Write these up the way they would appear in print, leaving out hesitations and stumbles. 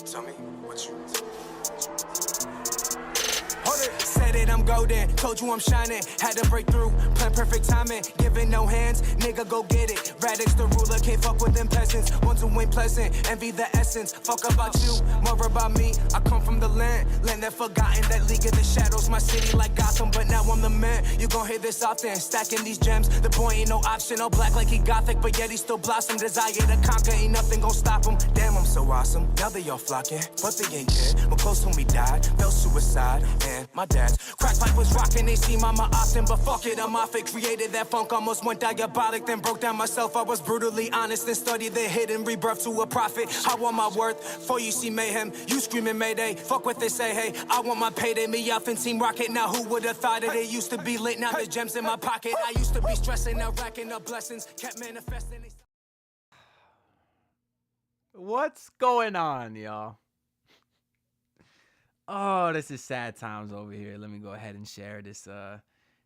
Tell me what you said it, I'm golden. Told you I'm shining. Had to break through. Plan perfect timing. Giving no hands. Nigga, go get it. Radix the ruler. Can't fuck with them peasants. Want to win pleasant. Envy the essence. Fuck about you. More about me. I come from the land. Land that forgotten. That league of the shadows. My city like Gotham. But now I'm the man. You gon' hear this often. Stacking these gems. The boy ain't no option. All black like he gothic. But yet he still blossom. Desire to conquer. Ain't nothing gon' stop him. Damn, I'm so awesome. Now they all flocking. But they ain't care. My close homie died. Fell suicide. And my dad's crack pipe was rocking. They see mama often. But fuck it, I'm off it. Created that funk. Almost went diabolic. Then broke down myself. I was brutally honest. Then studied the hidden rebirth to a prophet. I want my worth. For you see mayhem. You screaming mayday. Fuck what they say. Hey, I want my payday. Me off in Team Rocket. Now who would have thought it? It used to be lit. Now the gems in my pocket. I used to be stressing. Now racking up blessings. Kept manifesting. What's going on, y'all? Oh, this is sad times over here. Let me go ahead and share this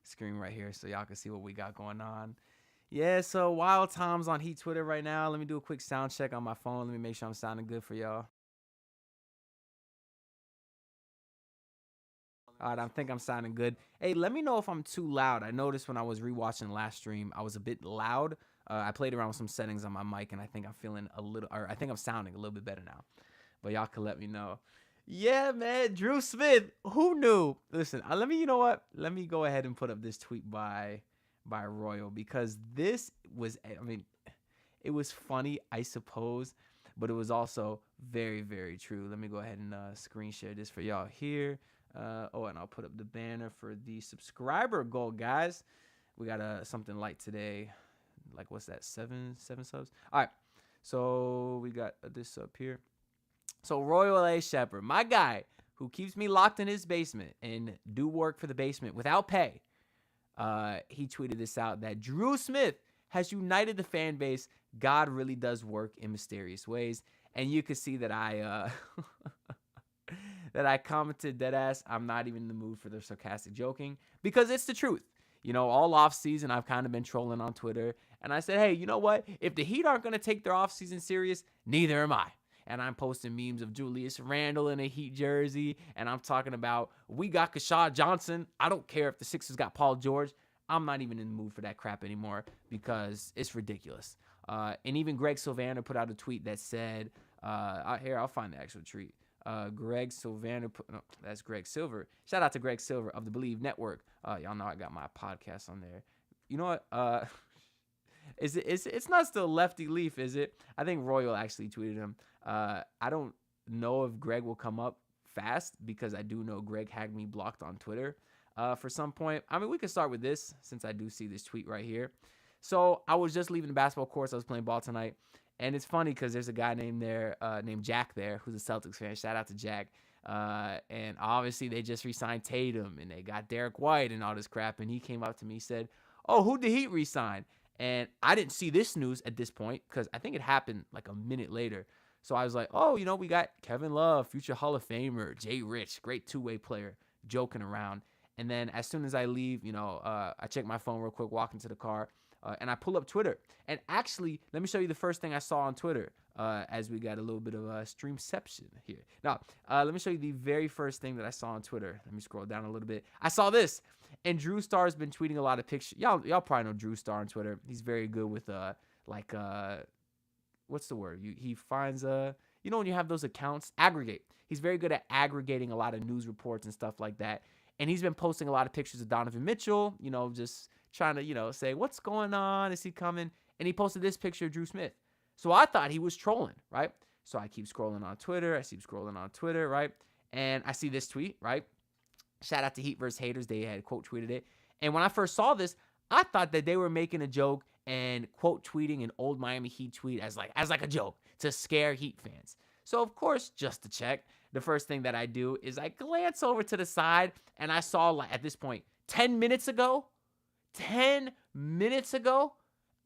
screen right here so y'all can see what we got going on. Yeah, so wild times on Heat Twitter right now. Let me do a quick sound check on my phone. Let me make sure I'm sounding good for y'all. All right, I think I'm sounding good. Hey, let me know if I'm too loud. I noticed when I was rewatching last stream, I was a bit loud. I played around with some settings on my mic, and I think I'm feeling a little, or I think I'm sounding a little bit better now. But y'all can let me know. Yeah, man, Drew Smith. Who knew? Listen, let me, you know what? Let me go ahead and put up this tweet by Royal, because this was, I mean, it was funny, I suppose, but it was also very, very true. Let me go ahead and screen share this for y'all here. Oh, and I'll put up the banner for the subscriber goal, guys. We got something light today. Like, what's that? Seven subs. All right, so we got this up here. So Royal A. Shepherd, my guy who keeps me locked in his basement and do work for the basement without pay, he tweeted this out, that Drew Smith has united the fan base. God really does work in mysterious ways. And you can see that I that I commented deadass, I'm not even in the mood for the sarcastic joking, because it's the truth. You know, all offseason, I've kind of been trolling on Twitter. And I said, hey, you know what? If the Heat aren't going to take their offseason serious, neither am I. And I'm posting memes of Julius Randle in a Heat jersey. And I'm talking about, we got Kashad Johnson. I don't care if the Sixers got Paul George. I'm not even in the mood for that crap anymore, because it's ridiculous. And even Greg Sylvander put out a tweet that said, here, I'll find the actual tweet. Greg Sylvander, no, that's Greg Silver. Shout out to Greg Silver of the Believe Network. Y'all know I got my podcast on there. You know what? It's not still Lefty Leaf, is it? I think Royal actually tweeted him. I don't know if Greg will come up fast, because I do know Greg had me blocked on Twitter for some point. I mean, we can start with this, since I do see this tweet right here. So I was just leaving the basketball course. I was playing ball tonight. And it's funny because there's a guy named Jack there, who's a Celtics fan. Shout out to Jack. And obviously they just re-signed Tatum, and they got Derek White and all this crap. And he came up to me and said, oh, who'd the Heat re-sign? And I didn't see this news at this point, because I think it happened like a minute later. So I was like, oh, you know, we got Kevin Love, future Hall of Famer, Jay Rich, great two-way player, joking around. And then as soon as I leave, you know, I check my phone real quick, walk into the car, and I pull up Twitter. And actually, let me show you the first thing I saw on Twitter, as we got a little bit of a streamception here. Now, let me show you the very first thing that I saw on Twitter. Let me scroll down a little bit. I saw this, and Drew Star's been tweeting a lot of pictures. Y'all probably know Drew Star on Twitter. He's very good with, what's the word? He finds, you know, when you have those accounts, aggregate. He's very good at aggregating a lot of news reports and stuff like that. And he's been posting a lot of pictures of Donovan Mitchell, you know, just trying to, you know, say, what's going on? Is he coming? And he posted this picture of Drew Smith. So I thought he was trolling, right? So I keep scrolling on Twitter. Right? And I see this tweet, right? Shout out to Heat vs. Haters. They had quote tweeted it. And when I first saw this, I thought that they were making a joke and quote tweeting an old Miami Heat tweet as like a joke to scare Heat fans. So of course, just to check, the first thing that I do is I glance over to the side, and I saw, like, at this point, 10 minutes ago,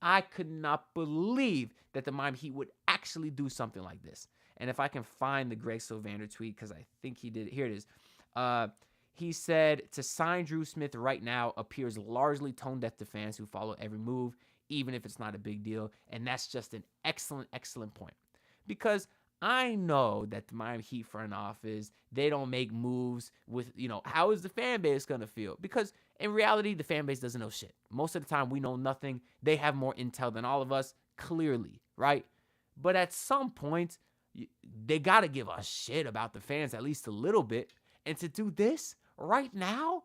I could not believe that the Miami Heat would actually do something like this. And if I can find the Greg Sylvander tweet, because I think he did, here it is. He said, to sign Drew Smith right now appears largely tone deaf to fans who follow every move, even if it's not a big deal. And that's just an excellent, excellent point. Because I know that the Miami Heat front office, they don't make moves with, how is the fan base going to feel? Because in reality, the fan base doesn't know shit. Most of the time, we know nothing. They have more intel than all of us, clearly, right? But at some point, they got to give a shit about the fans at least a little bit. And to do this right now,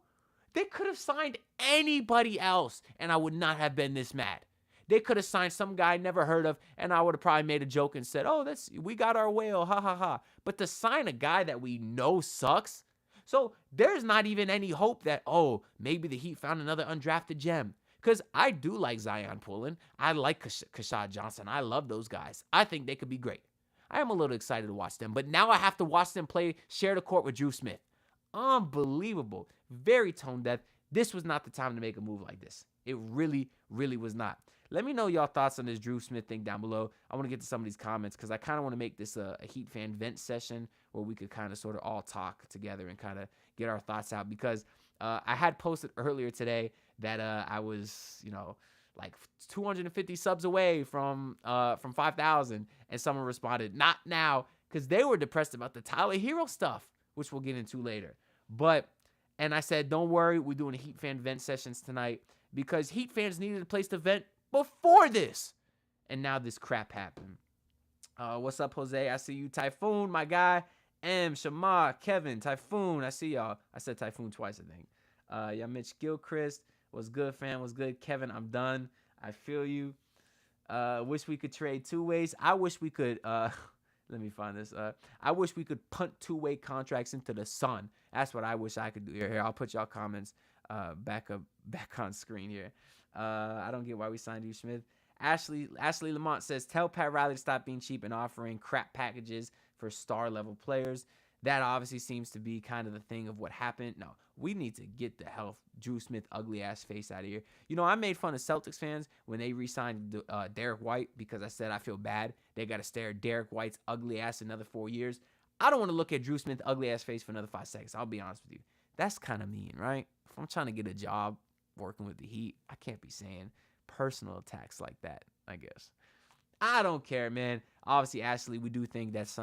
they could have signed anybody else, and I would not have been this mad. They could have signed some guy I never heard of, and I would have probably made a joke and said, oh, we got our whale, ha, ha, ha. But to sign a guy that we know sucks, so there's not even any hope that, oh, maybe the Heat found another undrafted gem. Because I do like Zion Pullen. I like Kashad Johnson. I love those guys. I think they could be great. I am a little excited to watch them, but now I have to watch them share the court with Drew Smith. Unbelievable. Very tone deaf. This was not the time to make a move like this. It really, really was not. Let me know y'all thoughts on this Drew Smith thing down below. I want to get to some of these comments because I kind of want to make this a Heat fan vent session where we could kind of sort of all talk together and kind of get our thoughts out, because I had posted earlier today that I was, like 250 subs away from 5,000, and someone responded, not now, because they were depressed about the Tyler Herro stuff, which we'll get into later. And I said, don't worry, we're doing Heat fan vent sessions tonight because Heat fans needed a place to vent before this. And now this crap happened. What's up, Jose? I see you. Typhoon, my guy. M, Shama, Kevin, Typhoon. I see y'all. I said Typhoon twice, I think. Yeah, Mitch Gilchrist. What's good, fam? What's good? Kevin, I'm done. I feel you. Wish we could trade two ways. I wish we could... let me find this. I wish we could punt two-way contracts into the sun. That's what I wish I could do. Here, I'll put y'all comments back on screen here. I don't get why we signed you, Smith. Ashley Lamont says, tell Pat Riley to stop being cheap and offering crap packages for star-level players. That obviously seems to be kind of the thing of what happened. No, we need to get the hell Drew Smith ugly-ass face out of here. I made fun of Celtics fans when they re-signed Derek White because I said I feel bad. They got to stare at Derek White's ugly ass another 4 years. I don't want to look at Drew Smith's ugly-ass face for another 5 seconds. I'll be honest with you. That's kind of mean, right? If I'm trying to get a job working with the Heat, I can't be saying personal attacks like that, I guess. I don't care, man. Obviously, Ashley, we do think that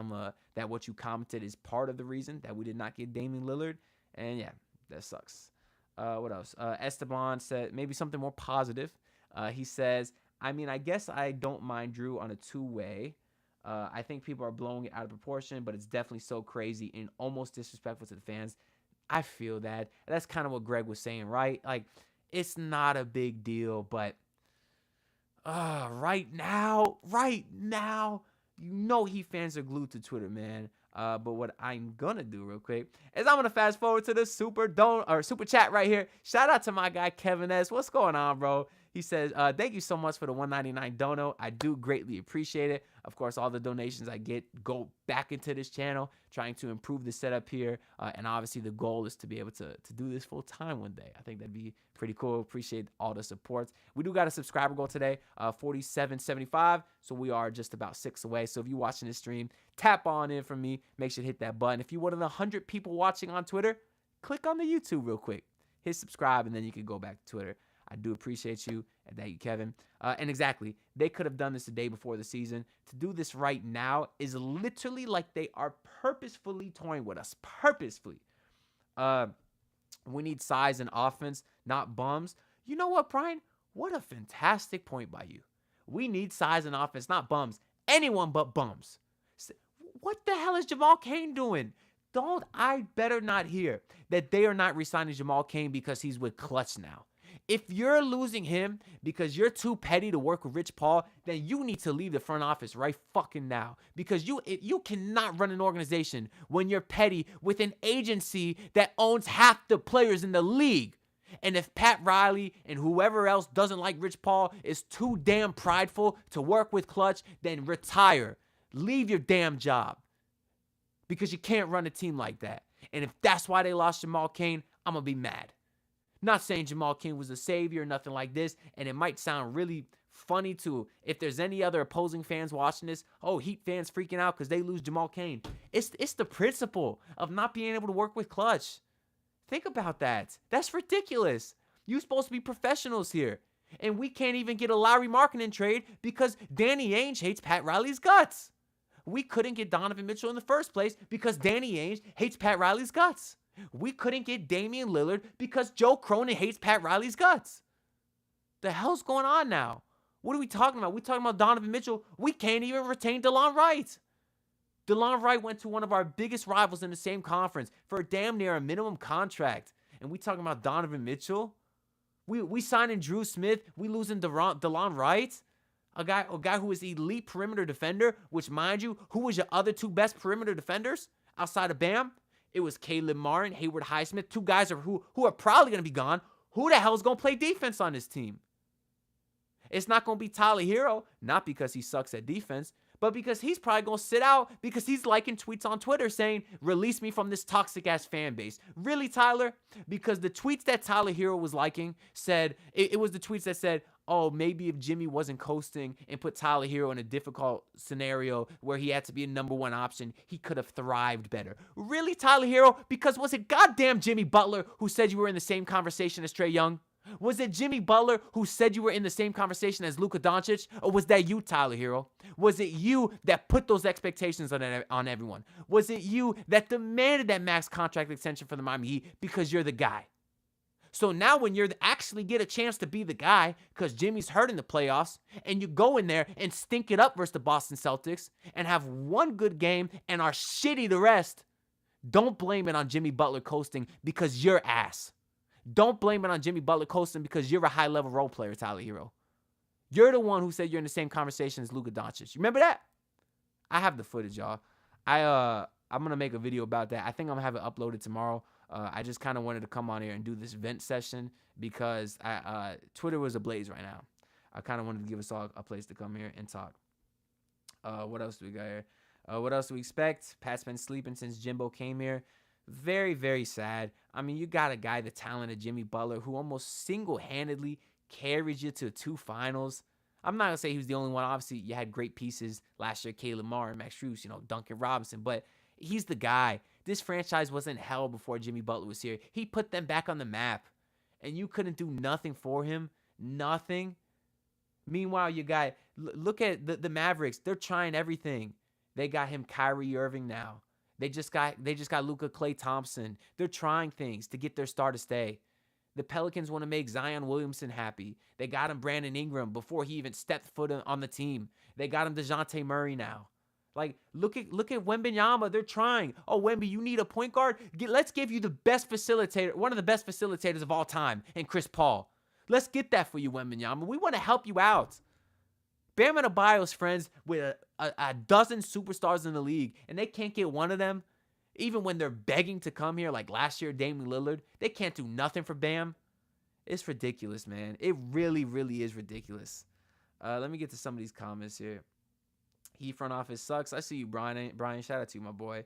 that what you commented is part of the reason that we did not get Damian Lillard. And yeah, that sucks. What else? Esteban said maybe something more positive. He says, I mean, I guess I don't mind Drew on a two-way. I think people are blowing it out of proportion, but it's definitely so crazy and almost disrespectful to the fans. I feel that. That's kind of what Greg was saying, right? Like, it's not a big deal, but right now, Heat fans are glued to Twitter, man. But what I'm gonna do real quick is I'm gonna fast forward to the super chat right here. Shout out to my guy Kevin S. What's going on, bro? He says, thank you so much for the $1.99 dono. I do greatly appreciate it. Of course, all the donations I get go back into this channel, trying to improve the setup here. And obviously, the goal is to be able to do this full time one day. I think that'd be pretty cool. Appreciate all the support. We do got a subscriber goal today, 4775. So we are just about 6 away. So if you're watching this stream, tap on in for me. Make sure to hit that button. If you're one of the 100 people watching on Twitter, click on the YouTube real quick. Hit subscribe, and then you can go back to Twitter. I do appreciate you, and thank you, Kevin. And exactly, they could have done this the day before the season. To do this right now is literally like they are purposefully toying with us. Purposefully. We need size and offense, not bums. You know what, Brian? What a fantastic point by you. We need size and offense, not bums. Anyone but bums. What the hell is Jamal Cain doing? I better not hear that they are not re-signing Jamal Cain because he's with Clutch now. If you're losing him because you're too petty to work with Rich Paul, then you need to leave the front office right fucking now. Because you cannot run an organization when you're petty with an agency that owns half the players in the league. And if Pat Riley and whoever else doesn't like Rich Paul is too damn prideful to work with Clutch, then retire. Leave your damn job. Because you can't run a team like that. And if that's why they lost Jamal Cain, I'm going to be mad. Not saying Jamal Cain was a savior or nothing like this, and it might sound really funny to if there's any other opposing fans watching this. Oh, Heat fans freaking out because they lose Jamal Cain. It's the principle of not being able to work with Clutch. Think about that. That's ridiculous. You're supposed to be professionals here. And we can't even get a Lowry Markkanen trade because Danny Ainge hates Pat Riley's guts. We couldn't get Donovan Mitchell in the first place because Danny Ainge hates Pat Riley's guts. We couldn't get Damian Lillard because Joe Cronin hates Pat Riley's guts. The hell's going on now? What are we talking about? We talking about Donovan Mitchell. We can't even retain DeLon Wright. DeLon Wright went to one of our biggest rivals in the same conference for damn near a minimum contract. And we talking about Donovan Mitchell? We signing Drew Smith. We losing DeLon Wright. A guy who is elite perimeter defender, which, mind you, who was your other two best perimeter defenders outside of Bam? It was Caleb Martin, Hayward Highsmith, two guys who are probably going to be gone. Who the hell is going to play defense on this team? It's not going to be Tyler Herro, not because he sucks at defense, but because he's probably going to sit out because he's liking tweets on Twitter saying, release me from this toxic-ass fan base. Really, Tyler? Because the tweets that Tyler Herro was liking said, it was the tweets that said, oh, maybe if Jimmy wasn't coasting and put Tyler Herro in a difficult scenario where he had to be a number one option, he could have thrived better. Really, Tyler Herro? Because was it goddamn Jimmy Butler who said you were in the same conversation as Trae Young? Was it Jimmy Butler who said you were in the same conversation as Luka Doncic? Or was that you, Tyler Herro? Was it you that put those expectations on everyone? Was it you that demanded that max contract extension for the Miami Heat because you're the guy? So now when you actually get a chance to be the guy because Jimmy's hurt in the playoffs and you go in there and stink it up versus the Boston Celtics and have one good game and are shitty the rest, don't blame it on Jimmy Butler coasting because you're ass. Don't blame it on Jimmy Butler coasting because you're a high-level role player, Tyler Herro. You're the one who said you're in the same conversation as Luka Doncic. You remember that? I have the footage, y'all. I'm going to make a video about that. I think I'm going to have it uploaded tomorrow. I just kind of wanted to come on here and do this vent session because Twitter was ablaze right now. I kind of wanted to give us all a place to come here and talk. What else do we got here? What else do we expect? Pat's been sleeping since Jimbo came here. Very, very sad. I mean, you got a guy the talent of Jimmy Butler who almost single-handedly carried you to 2 finals. I'm not going to say he was the only one. Obviously, you had great pieces last year, Caleb Martin, Max Strus, Duncan Robinson, but he's the guy. This franchise was in hell before Jimmy Butler was here. He put them back on the map, and you couldn't do nothing for him. Nothing. Meanwhile, you got, look at the Mavericks. They're trying everything. They got him Kyrie Irving now. They just got Luka Klay Thompson. They're trying things to get their star to stay. The Pelicans want to make Zion Williamson happy. They got him Brandon Ingram before he even stepped foot on the team. They got him DeJounte Murray now. Like, look at Wembanyama. They're trying. Oh, Wemby, you need a point guard? Let's give you the best facilitator, one of the best facilitators of all time, and Chris Paul. Let's get that for you, Wembanyama. We want to help you out. Bam Adebayo's friends with a dozen superstars in the league, and they can't get one of them. Even when they're begging to come here, like last year, Damian Lillard, they can't do nothing for Bam. It's ridiculous, man. It really, really is ridiculous. Let me get to some of these comments here. Heat front office sucks. I see you, Brian. Brian, shout out to you, my boy.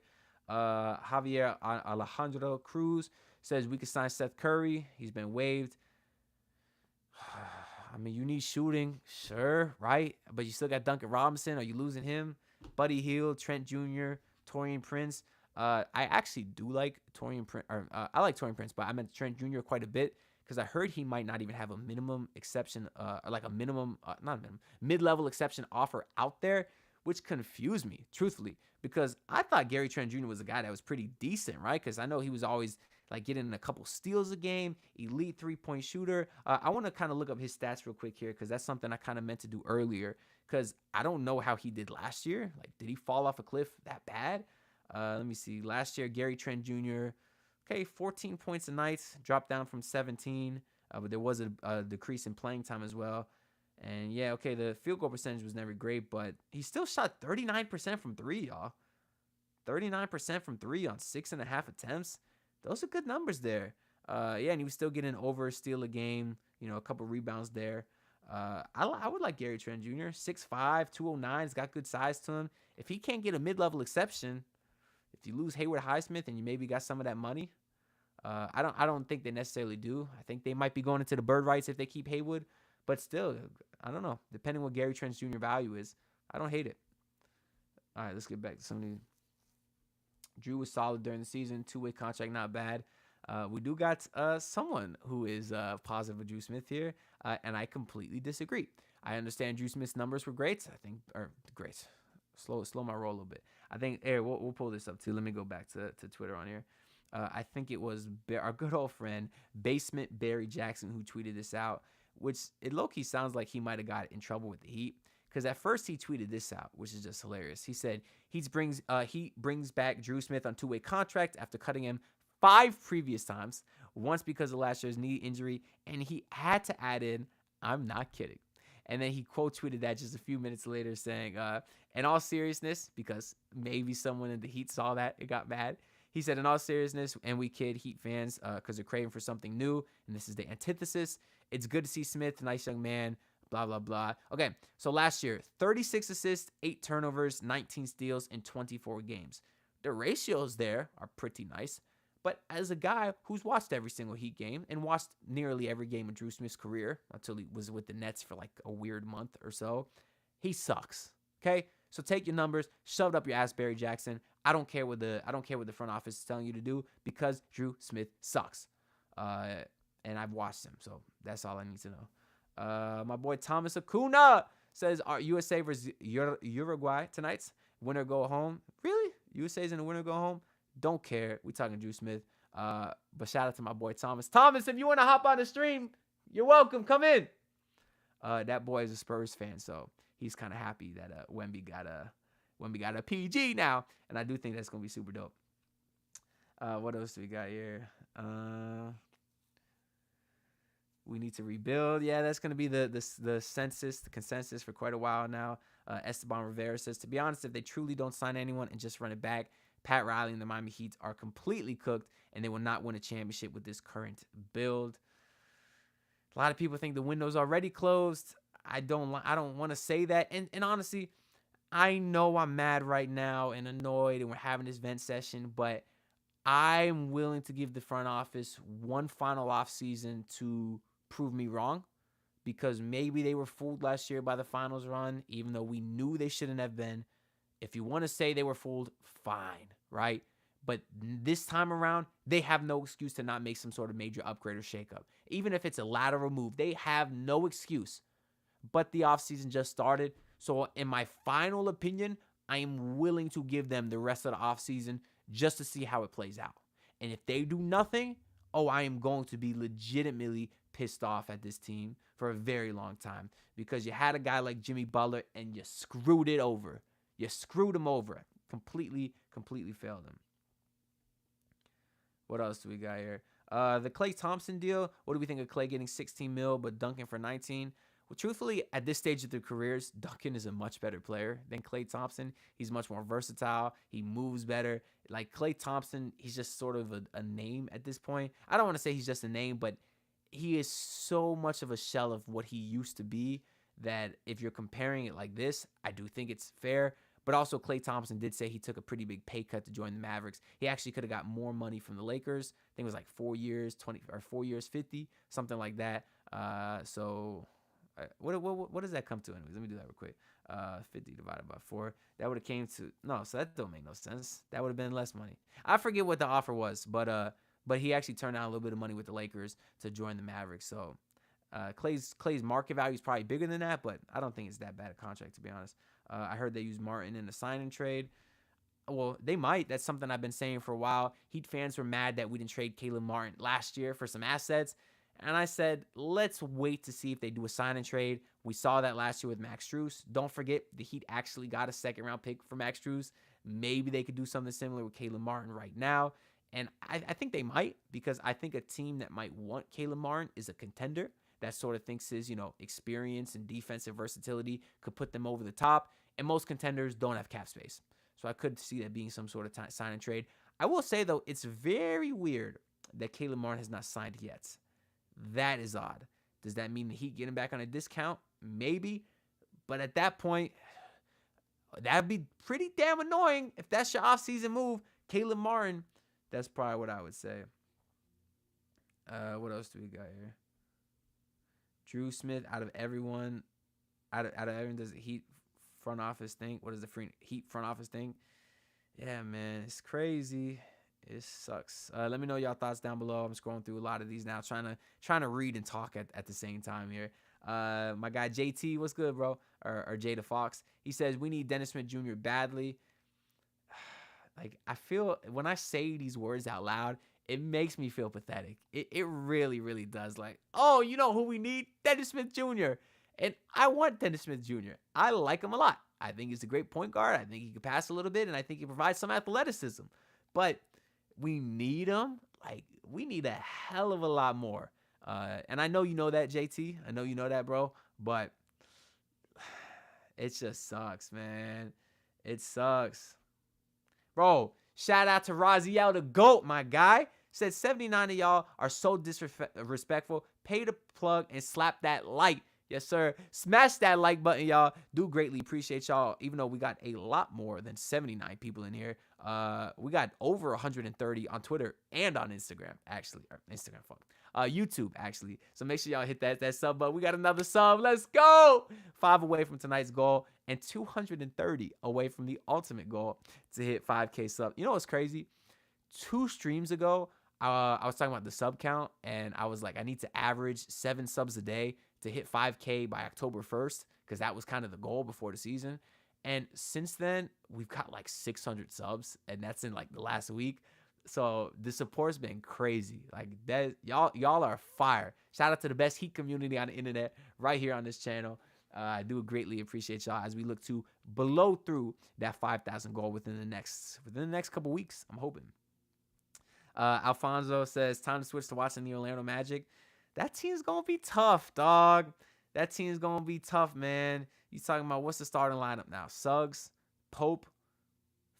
Javier Alejandro Cruz says we could sign Seth Curry. He's been waived. I mean, you need shooting, sure, right? But you still got Duncan Robinson. Are you losing him? Buddy Hield, Trent Jr., Taurean Prince. I actually do like Taurean Prince. I like Taurean Prince, but I meant Trent Jr. quite a bit because I heard he might not even have a minimum exception, like a minimum, not a minimum, mid-level exception offer out there, which confused me, truthfully, because I thought Gary Trent Jr. was a guy that was pretty decent, right? Because I know he was always like getting in a couple steals a game, elite three-point shooter. I want to kind of look up his stats real quick here because that's something I kind of meant to do earlier because I don't know how he did last year. Like, did he fall off a cliff that bad? Let me see. Last year, Gary Trent Jr., okay, 14 points a night, dropped down from 17, but there was a decrease in playing time as well. And, yeah, okay, the field goal percentage was never great, but he still shot 39% from 3, y'all. 39% from 3 on 6.5 attempts. Those are good numbers there. Yeah, and he was still getting over a steal a game, a couple rebounds there. I would like Gary Trent Jr. 6'5", 209. He's got good size to him. If he can't get a mid-level exception, if you lose Hayward Highsmith and you maybe got some of that money, I don't think they necessarily do. I think they might be going into the bird rights if they keep Haywood. But still, I don't know. Depending what Gary Trent Jr. value is, I don't hate it. All right, let's get back to some of these. Drew was solid during the season. 2-way contract, not bad. We do got someone who is positive with Drew Smith here, and I completely disagree. I understand Drew Smith's numbers were great. I think, or great. Slow my roll a little bit. I think, here, we'll pull this up too. Let me go back to Twitter on here. I think it was our good old friend, Basement Barry Jackson, who tweeted this out, which it low-key sounds like he might have got in trouble with the Heat. Because at first he tweeted this out, which is just hilarious. He said he brings back Drew Smith on two-way contract after cutting him 5 previous times, once because of last year's knee injury, and he had to add in, "I'm not kidding." And then he quote tweeted that just a few minutes later saying, in all seriousness, because maybe someone in the Heat saw that, it got mad. He said, in all seriousness, and we kid Heat fans because they're craving for something new, and this is the antithesis. It's good to see Smith, nice young man, blah, blah, blah. Okay, so last year, 36 assists, 8 turnovers, 19 steals in 24 games. The ratios there are pretty nice. But as a guy who's watched every single Heat game and watched nearly every game of Drew Smith's career until he was with the Nets for like a weird month or so, he sucks. Okay? So take your numbers, shove it up your ass, Barry Jackson. I don't care what the front office is telling you to do because Drew Smith sucks. And I've watched him, so that's all I need to know. My boy Thomas Acuna says, "Our USA versus Uruguay tonight. Winner go home." Really? USA's in the winner go home? Don't care. We talking Drew Smith. But shout out to my boy Thomas. Thomas, if you want to hop on the stream, you're welcome. Come in. That boy is a Spurs fan, so he's kind of happy that Wemby got a PG now, and I do think that's gonna be super dope. What else do we got here? We need to rebuild. Yeah, that's gonna be the consensus for quite a while now. Esteban Rivera says, to be honest, if they truly don't sign anyone and just run it back, Pat Riley and the Miami Heat are completely cooked, and they will not win a championship with this current build. A lot of people think the window's already closed. I don't want to say that. And honestly, I know I'm mad right now and annoyed, and we're having this vent session, but I'm willing to give the front office one final offseason to prove me wrong, because maybe they were fooled last year by the finals run, even though we knew they shouldn't have been. If you want to say they were fooled, fine, right? But this time around, they have no excuse to not make some sort of major upgrade or shakeup. Even if it's a lateral move, they have no excuse. But the offseason just started. So in my final opinion, I am willing to give them the rest of the offseason just to see how it plays out. And if they do nothing, I am going to be legitimately pissed off at this team for a very long time, because you had a guy like Jimmy Butler and you screwed it over. You screwed him over. Completely failed him. What else do we got here? The Klay Thompson deal. What do we think of Klay getting 16 mil but Duncan for 19? Well, truthfully, at this stage of their careers, Duncan is a much better player than Klay Thompson. He's much more versatile. He moves better. Like Klay Thompson, he's just sort of a name at this point. I don't want to say he's just a name, but he is so much of a shell of what he used to be that if you're comparing it like this, I do think it's fair. But also, Klay Thompson did say he took a pretty big pay cut to join the Mavericks. He actually could have got more money from the Lakers. I think it was like 4 years, 20 or 4 years, 50, something like that. What does that come to anyways? Let me do that real quick. 50 divided by 4. That would have came to so that don't make no sense. That would have been less money. I forget what the offer was, but he actually turned down a little bit of money with the Lakers to join the Mavericks. So Klay's market value is probably bigger than that, but I don't think it's that bad a contract, to be honest. I heard they used Martin in the sign and trade. Well, they might. That's something I've been saying for a while. Heat fans were mad that we didn't trade Caleb Martin last year for some assets. And I said, let's wait to see if they do a sign and trade. We saw that last year with Max Strus. Don't forget, the Heat actually got a second-round pick for Max Strus. Maybe they could do something similar with Caleb Martin right now. And I think they might, because I think a team that might want Caleb Martin is a contender that sort of thinks his, experience and defensive versatility could put them over the top. And most contenders don't have cap space. So I could see that being some sort of sign and trade. I will say, though, it's very weird that Caleb Martin has not signed yet. That is odd. Does that mean the Heat get him back on a discount? Maybe. But at that point, that'd be pretty damn annoying if that's your offseason move. Caleb Martin, that's probably what I would say. What else do we got here? Drew Smith, out of everyone, does the Heat front office think? What does the Heat front office think? Yeah, man, it's crazy. It sucks. Let me know y'all thoughts down below. I'm scrolling through a lot of these now, trying to read and talk at the same time here. My guy JT, what's good, bro? Or Jada Fox. He says we need Dennis Smith Jr. badly. Like, I feel when I say these words out loud, it makes me feel pathetic. It really, really does. Like, oh, you know who we need? Dennis Smith Jr. And I want Dennis Smith Jr. I like him a lot. I think he's a great point guard. I think he can pass a little bit, and I think he provides some athleticism. But we need him. Like, we need a hell of a lot more. And I know you know that, JT. I know you know that, bro. But it just sucks, man. It sucks. Bro, shout out to Raziel the GOAT, my guy. Said 79 of y'all are so disrespectful. Pay the plug and slap that like. Yes, sir. Smash that like button, y'all. Do greatly appreciate y'all. Even though we got a lot more than 79 people in here. We got over 130 on Twitter and on Instagram, actually. Or Instagram, fuck. YouTube, actually. So make sure y'all hit that sub button. We got another sub. Let's go. 5 away from tonight's goal and 230 away from the ultimate goal to hit 5K sub. You know what's crazy? 2 streams ago, I was talking about the sub count, and I was like, I need to average 7 subs a day to hit 5K by October 1st, because that was kind of the goal before the season. And since then, we've got like 600 subs, and that's in like the last week. So the support's been crazy. Like that, y'all are fire. Shout out to the best Heat community on the internet right here on this channel. I do greatly appreciate y'all as we look to blow through that 5,000 goal within the next couple weeks. I'm hoping. Alfonso says time to switch to watching the Orlando Magic. That team's gonna be tough, dog. That team's gonna be tough, man. You talking about what's the starting lineup now? Suggs, Pope,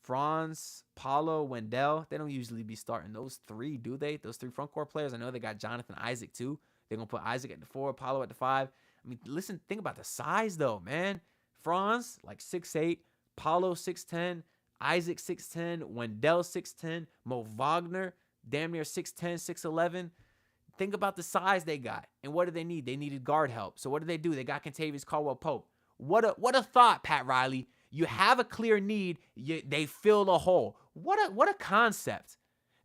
Franz, Paulo, Wendell. They don't usually be starting those 3, do they? Those 3 front court players. I know they got Jonathan Isaac too. They're gonna put Isaac at the 4, Paulo at the 5. I mean, listen, think about the size though, man. Franz like 6'8", Paulo 6'10", Isaac 6'10", Wendell 6'10", Mo Wagner damn near 6'10", 6'11". Think about the size they got. And what do they need? They needed guard help. So what do? They got Kentavious Caldwell-Pope. What a thought, Pat Riley. You have a clear need. They fill the hole. What a concept.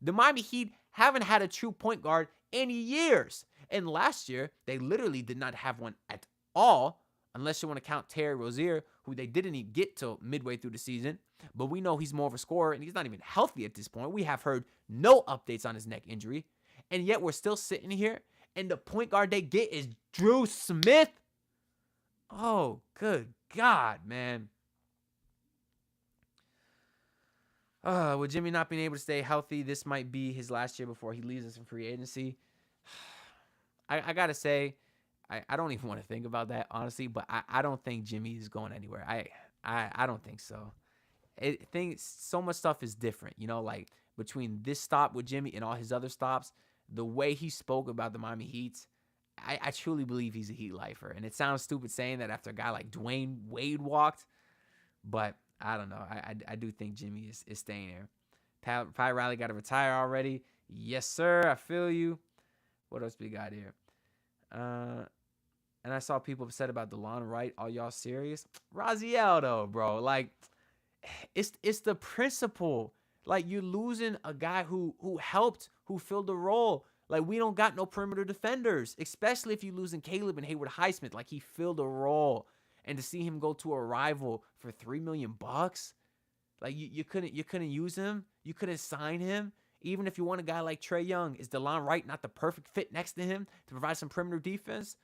The Miami Heat haven't had a true point guard in years. And last year, they literally did not have one at all, unless you want to count Terry Rozier, who they didn't even get till midway through the season. But we know he's more of a scorer, and he's not even healthy at this point. We have heard no updates on his neck injury. And yet we're still sitting here, and the point guard they get is Drew Smith. Oh, good God, man. With Jimmy not being able to stay healthy, this might be his last year before he leaves us in free agency. I got to say, I don't even want to think about that, honestly, but I don't think Jimmy is going anywhere. I don't think so. So much stuff is different, you know, like between this stop with Jimmy and all his other stops. The way he spoke about the Miami Heat, I truly believe he's a Heat lifer. And it sounds stupid saying that after a guy like Dwayne Wade walked, but I don't know. I do think Jimmy is staying here. Pat Riley got to retire already. Yes, sir. I feel you. What else we got here? And I saw people upset about DeLon Wright. Are y'all serious? Raziel, though, bro. Like, it's the principle. Like, you're losing a guy who helped, who filled the role. Like, we don't got no perimeter defenders, especially if you're losing Caleb and Haywood Highsmith. Like, he filled a role. And to see him go to a rival for $3 million, like, you couldn't use him. You couldn't sign him. Even if you want a guy like Trae Young, is DeLon Wright not the perfect fit next to him to provide some perimeter defense?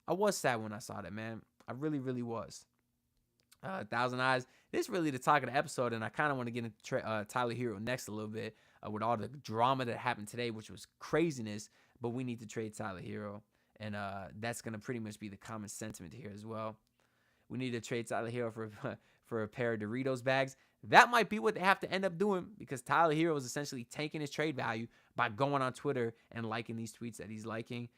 I was sad when I saw that, man. I really, really was. Thousand Eyes. This is really the talk of the episode, and I kind of want to get into Tyler Herro next a little bit with all the drama that happened today, which was craziness, but we need to trade Tyler Herro, and that's going to pretty much be the common sentiment here as well. We need to trade Tyler Herro for a pair of Doritos bags. That might be what they have to end up doing, because Tyler Herro is essentially taking his trade value by going on Twitter and liking these tweets that he's liking.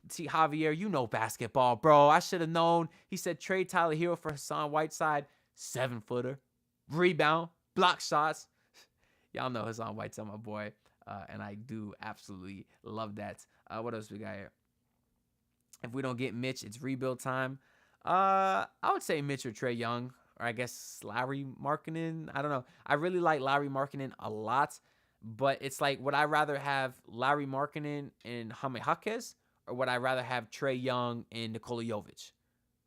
See, Javier, you know basketball, bro. I should have known. He said trade Tyler Herro for Hassan Whiteside. 7-footer. Rebound. Block shots. Y'all know Hassan Whiteside, my boy. And I do absolutely love that. What else we got here? If we don't get Mitch, it's rebuild time. I would say Mitch or Trae Young. Or I guess Larry Markkinen. I don't know. I really like Larry Markkinen a lot. But it's like, would I rather have Larry Markkinen and Jaime Jaquez, or would I rather have Trae Young and Nikola Jovic?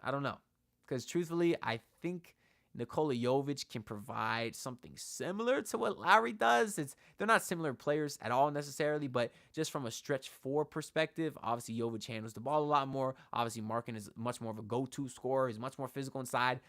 I don't know. Because truthfully, I think Nikola Jovic can provide something similar to what Lowry does. They're not similar players at all necessarily, but just from a stretch four perspective, obviously Jovic handles the ball a lot more. Obviously, Markin is much more of a go-to scorer. He's much more physical inside.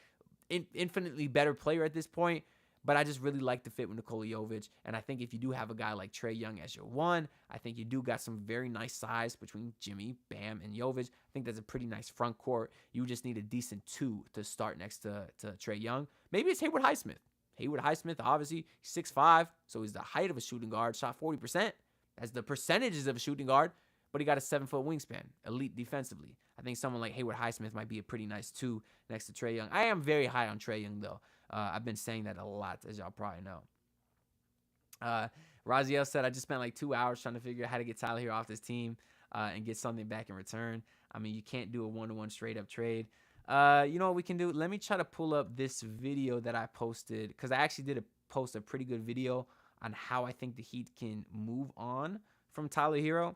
Infinitely better player at this point. But I just really like the fit with Nikola Jovic. And I think if you do have a guy like Trae Young as your one, I think you do got some very nice size between Jimmy, Bam, and Jovic. I think that's a pretty nice front court. You just need a decent two to start next to Trae Young. Maybe it's Haywood Highsmith. Haywood Highsmith, obviously, he's 6'5", so he's the height of a shooting guard, shot 40%. As the percentages of a shooting guard, but he got a 7-foot wingspan, elite defensively. I think someone like Haywood Highsmith might be a pretty nice two next to Trae Young. I am very high on Trae Young, though. I've been saying that a lot, as y'all probably know. Raziel said, I just spent like 2 hours trying to figure out how to get Tyler Herro off this team and get something back in return. I mean, you can't do a one-to-one straight-up trade. You know what we can do? Let me try to pull up this video that I posted, because I actually did post a pretty good video on how I think the Heat can move on from Tyler Herro.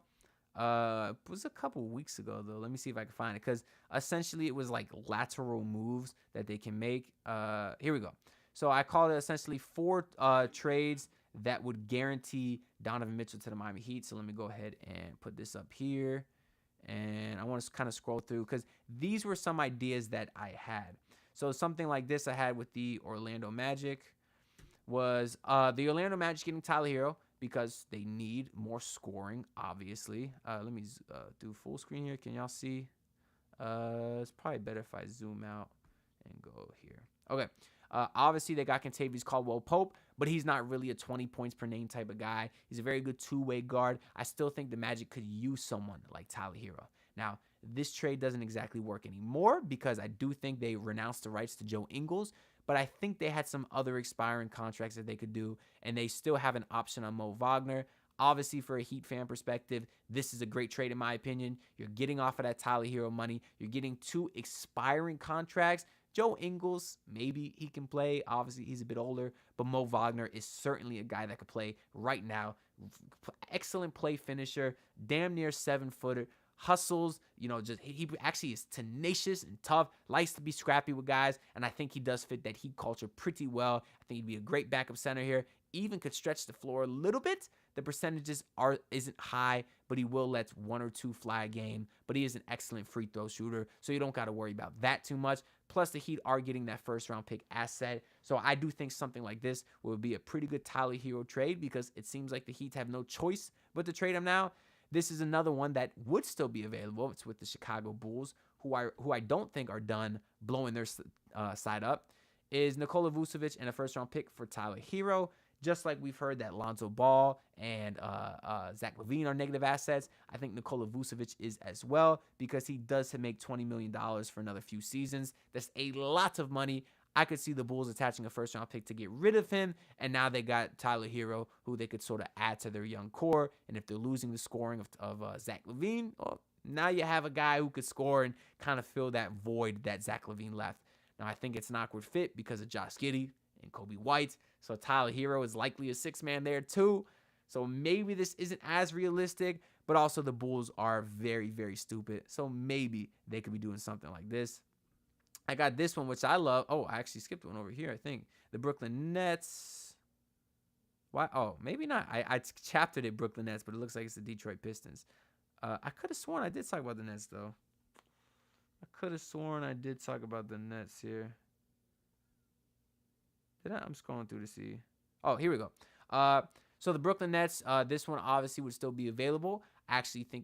It was a couple weeks ago, though. Let me see if I can find it, because essentially it was like lateral moves that they can make. Here we go. So I called it essentially 4 trades that would guarantee Donovan Mitchell to the Miami Heat. So let me go ahead and put this up here. And I want to kind of scroll through, because these were some ideas that I had. So something like this I had with the Orlando Magic was the Orlando Magic getting Tyler Herro, because they need more scoring, obviously. Let me do full screen here. Can y'all see? It's probably better if I zoom out and go here. Okay. Obviously, they got Kentavious Caldwell-Pope, but he's not really a 20 points per name type of guy. He's a very good two-way guard. I still think the Magic could use someone like Tyler Herro. Now, this trade doesn't exactly work anymore, because I do think they renounced the rights to Joe Ingles, but I think they had some other expiring contracts that they could do, and they still have an option on Mo Wagner. Obviously, for a Heat fan perspective, this is a great trade in my opinion. You're getting off of that Tyler Herro money. You're getting 2 expiring contracts. Joe Ingles, maybe he can play. Obviously, he's a bit older, but Mo Wagner is certainly a guy that could play right now. Excellent play finisher, damn near 7-footer. Hustles, you know, just he actually is tenacious and tough, likes to be scrappy with guys, and I think he does fit that Heat culture pretty well. I think he'd be a great backup center here. Even could stretch the floor a little bit. The percentages isn't high, but he will let 1 or 2 fly a game. But he is an excellent free throw shooter, so you don't got to worry about that too much. Plus, the Heat are getting that first-round pick asset. So I do think something like this would be a pretty good Tyler Herro trade, because it seems like the Heat have no choice but to trade him now. This is another one that would still be available. It's with the Chicago Bulls, who I don't think are done blowing their side up, is Nikola Vucevic and a first-round pick for Tyler Herro. Just like we've heard that Lonzo Ball and Zach LaVine are negative assets, I think Nikola Vucevic is as well, because he does make $20 million for another few seasons. That's a lot of money. I could see the Bulls attaching a first-round pick to get rid of him, and now they got Tyler Herro, who they could sort of add to their young core. And if they're losing the scoring of Zach LaVine, well, now you have a guy who could score and kind of fill that void that Zach LaVine left. Now, I think it's an awkward fit because of Josh Giddey and Kobe White, so Tyler Herro is likely a 6-man there too. So maybe this isn't as realistic, but also the Bulls are very, very stupid, so maybe they could be doing something like this. I got this one, which I love. Oh, I actually skipped one over here, I think. The Brooklyn Nets. Why? Oh, maybe not. I chaptered it Brooklyn Nets, but it looks like it's the Detroit Pistons. I could have sworn I did talk about the Nets, though. I could have sworn I did talk about the Nets here. Did I? I'm scrolling through to see. Oh, here we go. So the Brooklyn Nets, this one obviously would still be available. I actually think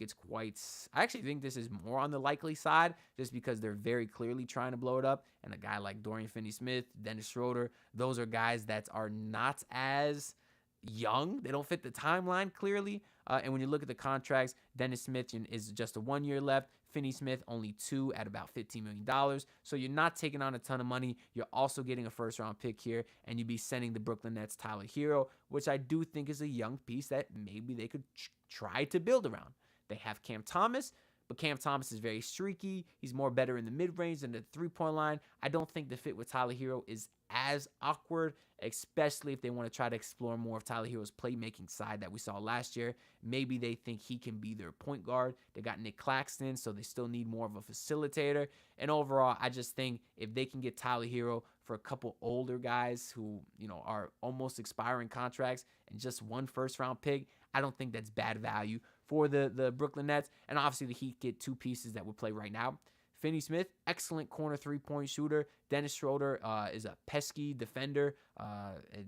this is more on the likely side, just because they're very clearly trying to blow it up. And a guy like Dorian Finney-Smith, Dennis Schroeder, those are guys that are not as young. They don't fit the timeline clearly. And when you look at the contracts, Dennis Smith is just a 1 year left. Finney-Smith only 2 at about $15 million. So you're not taking on a ton of money. You're also getting a first-round pick here, and you'd be sending the Brooklyn Nets Tyler Herro, which I do think is a young piece that maybe they could try to build around. They have Cam Thomas, but Cam Thomas is very streaky. He's more better in the mid-range than the three-point line. I don't think the fit with Tyler Herro is as awkward, especially if they want to try to explore more of Tyler Herro's playmaking side that we saw last year. Maybe they think he can be their point guard. They got Nick Claxton, so they still need more of a facilitator. And overall, I just think if they can get Tyler Herro for a couple older guys who, are almost expiring contracts and just one first-round pick, I don't think that's bad value for the Brooklyn Nets. And obviously, the Heat get two pieces that would play right now. Finney-Smith, excellent corner three-point shooter. Dennis Schroeder is a pesky defender.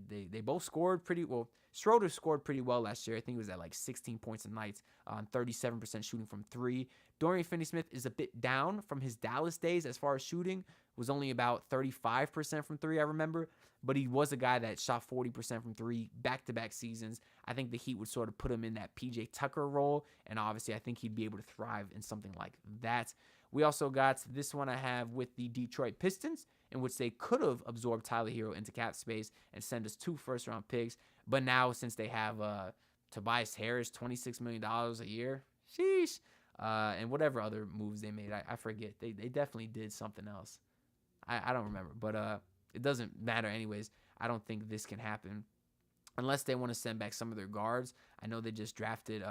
They both scored pretty well. Schroeder scored pretty well last year. I think he was at like 16 points a night on 37% shooting from three. Dorian Finney-Smith is a bit down from his Dallas days as far as shooting. Was only about 35% from three, I remember. But he was a guy that shot 40% from three back-to-back seasons. I think the Heat would sort of put him in that P.J. Tucker role. And obviously, I think he'd be able to thrive in something like that. We also got this one I have with the Detroit Pistons, in which they could have absorbed Tyler Herro into cap space and send us 2 first-round picks. But now, since they have Tobias Harris, $26 million a year, sheesh, and whatever other moves they made, I forget. They definitely did something else. I don't remember, but it doesn't matter anyways. I don't think this can happen unless they want to send back some of their guards. I know they just drafted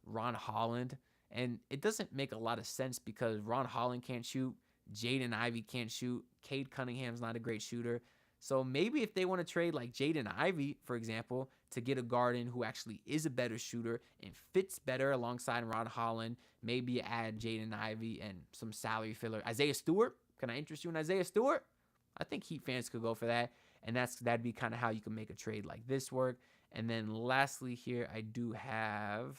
Ron Holland, and it doesn't make a lot of sense because Ron Holland can't shoot, Jaden Ivey can't shoot, Cade Cunningham's not a great shooter. So maybe if they want to trade like Jaden Ivey, for example, to get a guard in who actually is a better shooter and fits better alongside Ron Holland, maybe add Jaden Ivey and some salary filler. Isaiah Stewart, can I interest you in Isaiah Stewart? I think Heat fans could go for that, and that'd be kind of how you can make a trade like this work. And then lastly here, I do have,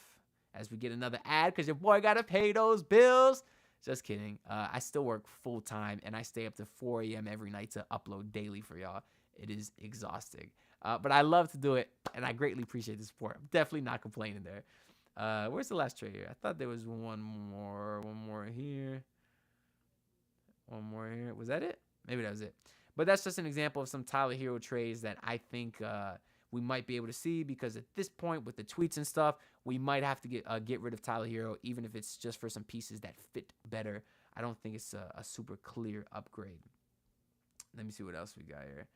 as we get another ad, because your boy got to pay those bills. Just kidding. I still work full-time, and I stay up to 4 a.m. every night to upload daily for y'all. It is exhausting. But I love to do it, and I greatly appreciate the support. I'm definitely not complaining there. Where's the last trade here? I thought there was one more here. One more here. Was that it? Maybe that was it. But that's just an example of some Tyler Herro trades that I think we might be able to see, because at this point with the tweets and stuff, we might have to get rid of Tyler Herro, even if it's just for some pieces that fit better. I don't think it's a super clear upgrade. Let me see what else we got here.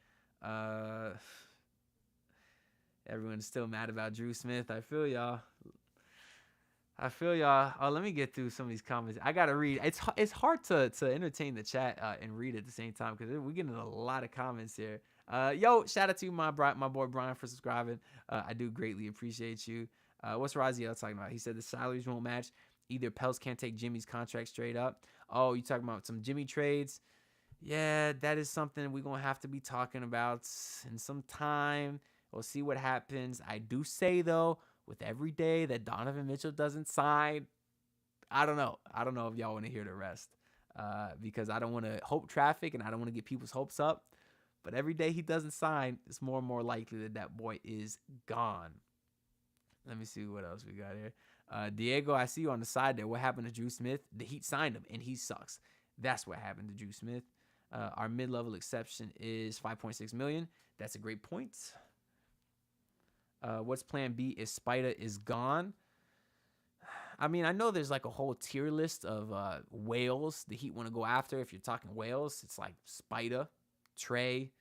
Everyone's still mad about Drew Smith. I feel y'all. Oh, let me get through some of these comments. I gotta read. It's hard to entertain the chat and read at the same time because we're getting a lot of comments here. Yo, shout out to my boy Brian for subscribing. I do greatly appreciate you. What's Raziel talking about? He said the salaries won't match. Either Pels can't take Jimmy's contract straight up. Oh, you talking about some Jimmy trades? Yeah, that is something we're gonna have to be talking about in some time. We'll see what happens. I do say though, with every day that Donovan Mitchell doesn't sign, I don't know. I don't know if y'all want to hear the rest because I don't want to hope traffic and I don't want to get people's hopes up. But every day he doesn't sign, it's more and more likely that that boy is gone. Let me see what else we got here. Diego, I see you on the side there. What happened to Drew Smith? The Heat signed him, and he sucks. That's what happened to Drew Smith. Our mid-level exception is $5.6 million. That's a great point. What's plan B if Spida is gone? I mean, I know there's like a whole tier list of whales the Heat want to go after. If you're talking whales, it's like Spida, Trey,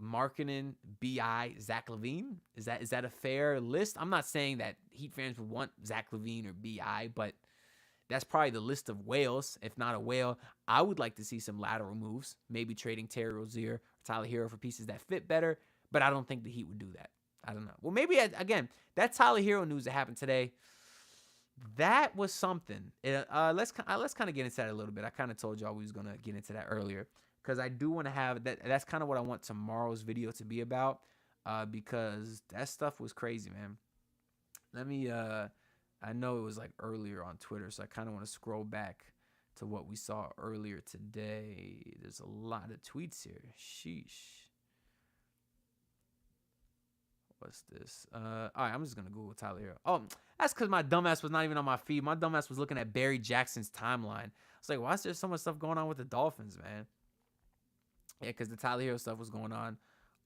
Markkanen, B.I., Zach LaVine. Is that a fair list? I'm not saying that Heat fans would want Zach LaVine or B.I., but that's probably the list of whales. If not a whale, I would like to see some lateral moves, maybe trading Terry Rozier or Tyler Herro for pieces that fit better, but I don't think the Heat would do that. I don't know. Well, maybe, again, that Tyler Herro news that happened today, that was something. Let's kind of get into that a little bit. I kind of told y'all we was going to get into that earlier because I do want to have that. That's kind of what I want tomorrow's video to be about because that stuff was crazy, man. Let me, I know it was like earlier on Twitter, so I kind of want to scroll back to what we saw earlier today. There's a lot of tweets here. Sheesh. What's this? All right, I'm just going to Google Tyler Herro. Oh, that's because my dumbass was not even on my feed. My dumbass was looking at Barry Jackson's timeline. I was like, why is there so much stuff going on with the Dolphins, man? Yeah, because the Tyler Herro stuff was going on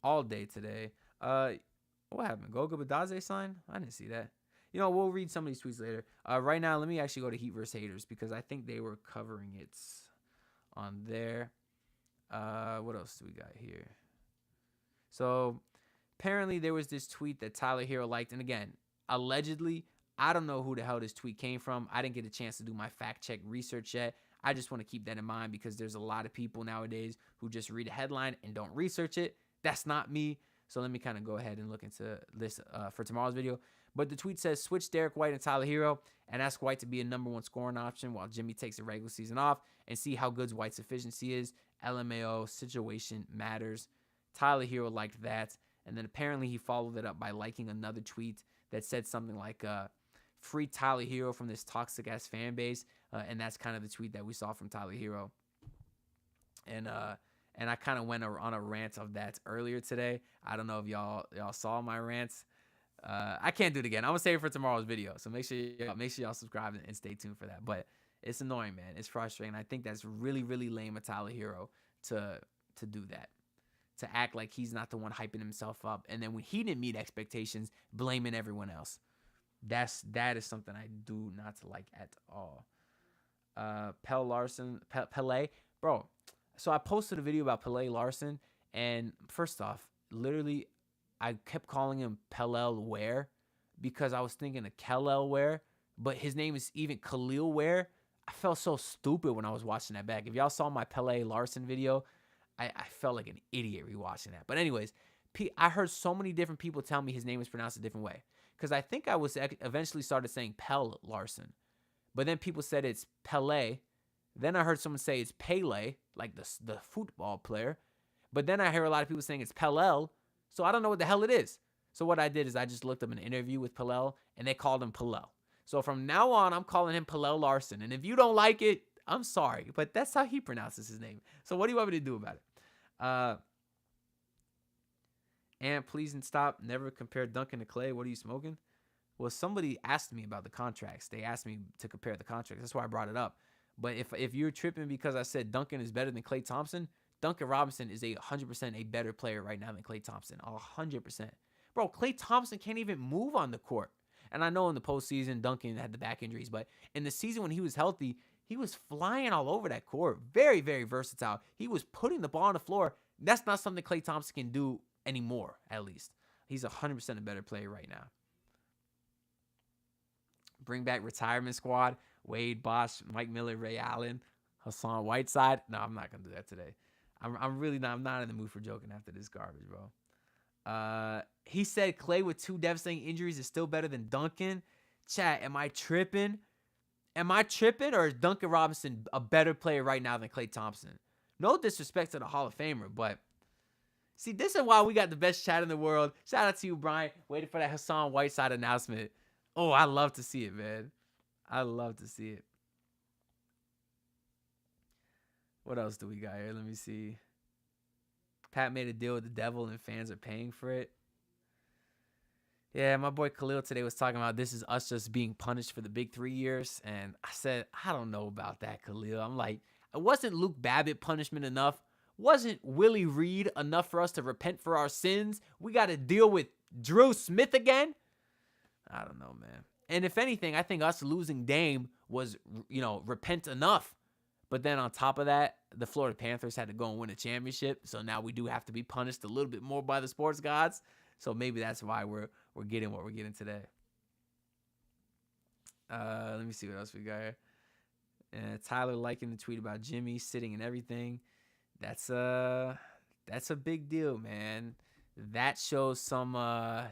all day today. What happened? Goga Badaze signed? I didn't see that. You know, we'll read some of these tweets later. Right now, let me actually go to Heat vs. Haters because I think they were covering it on there. What else do we got here? So apparently there was this tweet that Tyler Herro liked. And again, allegedly, I don't know who the hell this tweet came from. I didn't get a chance to do my fact check research yet. I just want to keep that in mind because there's a lot of people nowadays who just read a headline and don't research it. That's not me. So let me kind of go ahead and look into this for tomorrow's video. But the tweet says, switch Derek White and Tyler Herro and ask White to be a #1 scoring option while Jimmy takes the regular season off and see how good White's efficiency is. LMAO, situation matters. Tyler Herro liked that. And then apparently he followed it up by liking another tweet that said something like, free Tyler Herro from this toxic-ass fan base. And that's kind of the tweet that we saw from Tyler Herro. And I kind of went on a rant of that earlier today. I don't know if y'all saw my rants. I can't do it again. I'm gonna save it for tomorrow's video. So make sure y'all subscribe and stay tuned for that. But it's annoying, man. It's frustrating. I think that's really, really lame of Tyler Herro to do that. To act like he's not the one hyping himself up, and then when he didn't meet expectations, blaming everyone else. That is something I do not like at all. Pele, bro. So I posted a video about Pele Larson, and first off, literally, I kept calling him Pelel Ware because I was thinking of Kelel Ware, but his name is even Khalil Ware. I felt so stupid when I was watching that back. If y'all saw my Pele Larson video, I felt like an idiot rewatching that. But anyways, I heard so many different people tell me his name is pronounced a different way. Because I think I was eventually started saying Pel Larson. But then people said it's Pele. Then I heard someone say it's Pele, like the football player. But then I hear a lot of people saying it's Pelel. So I don't know what the hell it is. So what I did is I just looked up an interview with Pelel, and they called him Pelel. So from now on, I'm calling him Pelel Larson. And if you don't like it, I'm sorry. But that's how he pronounces his name. So what do you want me to do about it? And please and stop. Never compare Duncan to Clay. What are you smoking? Well, somebody asked me about the contracts. They asked me to compare the contracts. That's why I brought it up. But if you're tripping because I said Duncan is better than Klay Thompson, Duncan Robinson is 100% a better player right now than Klay Thompson. 100%. Bro, Klay Thompson can't even move on the court. And I know in the postseason, Duncan had the back injuries. But in the season when he was healthy, he was flying all over that court. Very, very versatile. He was putting the ball on the floor. That's not something Klay Thompson can do anymore, at least. He's 100% a better player right now. Bring back retirement squad. Wade, Bosh, Mike Miller, Ray Allen, Hassan Whiteside. No, I'm not going to do that today. I'm really not. I'm not in the mood for joking after this garbage, bro. He said Klay with 2 devastating injuries is still better than Duncan. Chat, am I tripping? Am I tripping, or is Duncan Robinson a better player right now than Klay Thompson? No disrespect to the Hall of Famer, but see, this is why we got the best chat in the world. Shout out to you, Brian. Waiting for that Hassan Whiteside announcement. Oh, I love to see it, man. I love to see it. What else do we got here? Let me see. Pat made a deal with the devil and fans are paying for it. Yeah, my boy Khalil today was talking about this is us just being punished for the big 3 years. And I said, I don't know about that, Khalil. I'm like, wasn't Luke Babbitt punishment enough? Wasn't Willie Reed enough for us to repent for our sins? We got to deal with Drew Smith again? I don't know, man. And if anything, I think us losing Dame was, repent enough. But then on top of that, the Florida Panthers had to go and win a championship. So now we do have to be punished a little bit more by the sports gods. So maybe that's why we're getting what we're getting today. Let me see what else we got here. Tyler liking the tweet about Jimmy sitting and everything. That's a big deal, man. That shows some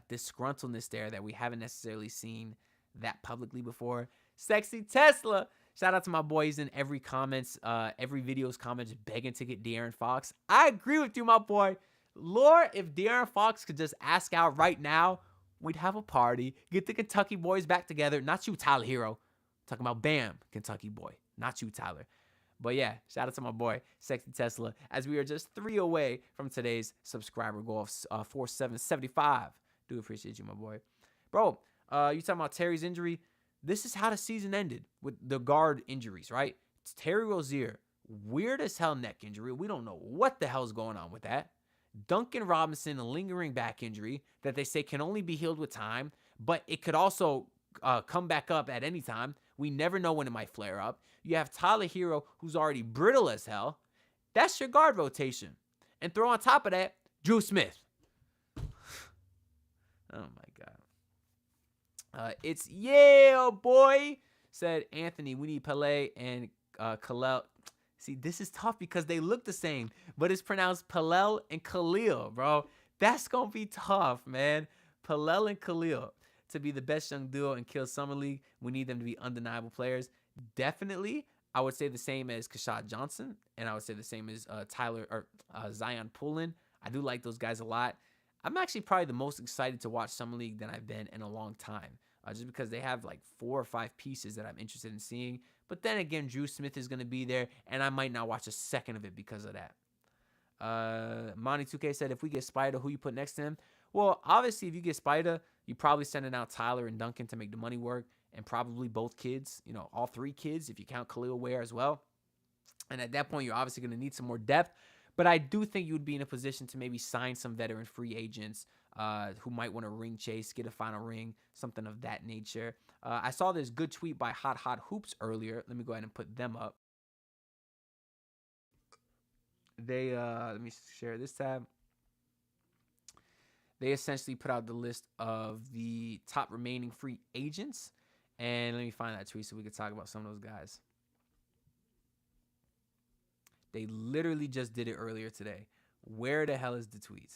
disgruntledness there that we haven't necessarily seen that publicly before. Sexy Tesla. Shout out to my boys in every video's comments begging to get De'Aaron Fox. I agree with you, my boy. Lord, if De'Aaron Fox could just ask out right now, we'd have a party. Get the Kentucky boys back together. Not you, Tyler Herro. Talking about Bam, Kentucky boy. Not you, Tyler. But yeah, shout out to my boy, Sexy Tesla, as we are just 3 away from today's subscriber goal of 4775. Do appreciate you, my boy. Bro, you talking about Terry's injury? This is how the season ended with the guard injuries, right? It's Terry Rozier, weird as hell neck injury. We don't know what the hell's going on with that. Duncan Robinson, a lingering back injury that they say can only be healed with time, but it could also come back up at any time. We never know when it might flare up. You have Tyler Herro, who's already brittle as hell. That's your guard rotation. And throw on top of that, Drew Smith. Oh, my God. It's yeah, boy, said Anthony. We need Pele and Khalil. See, this is tough because they look the same, but it's pronounced Palel and Khalil, bro. That's going to be tough, man. Palel and Khalil to be the best young duo in Kill Summer League. We need them to be undeniable players. Definitely, I would say the same as Kashad Johnson, and I would say the same as Zion Poulin. I do like those guys a lot. I'm actually probably the most excited to watch Summer League than I've been in a long time, just because they have like 4 or 5 pieces that I'm interested in seeing. But then again, Drew Smith is going to be there, and I might not watch a second of it because of that. Monty2K said, if we get Spider, who you put next to him? Well, obviously, if you get Spider, you're probably sending out Tyler and Duncan to make the money work, and probably both kids, all 3 kids, if you count Khalil Ware as well. And at that point, you're obviously going to need some more depth. But I do think you would be in a position to maybe sign some veteran free agents who might want to ring chase, get a final ring, something of that nature. I saw this good tweet by Hot Hoops earlier. Let me go ahead and put them up. They let me share this tab. They essentially put out the list of the top remaining free agents. And let me find that tweet so we can talk about some of those guys. They literally just did it earlier today. Where the hell is the tweet?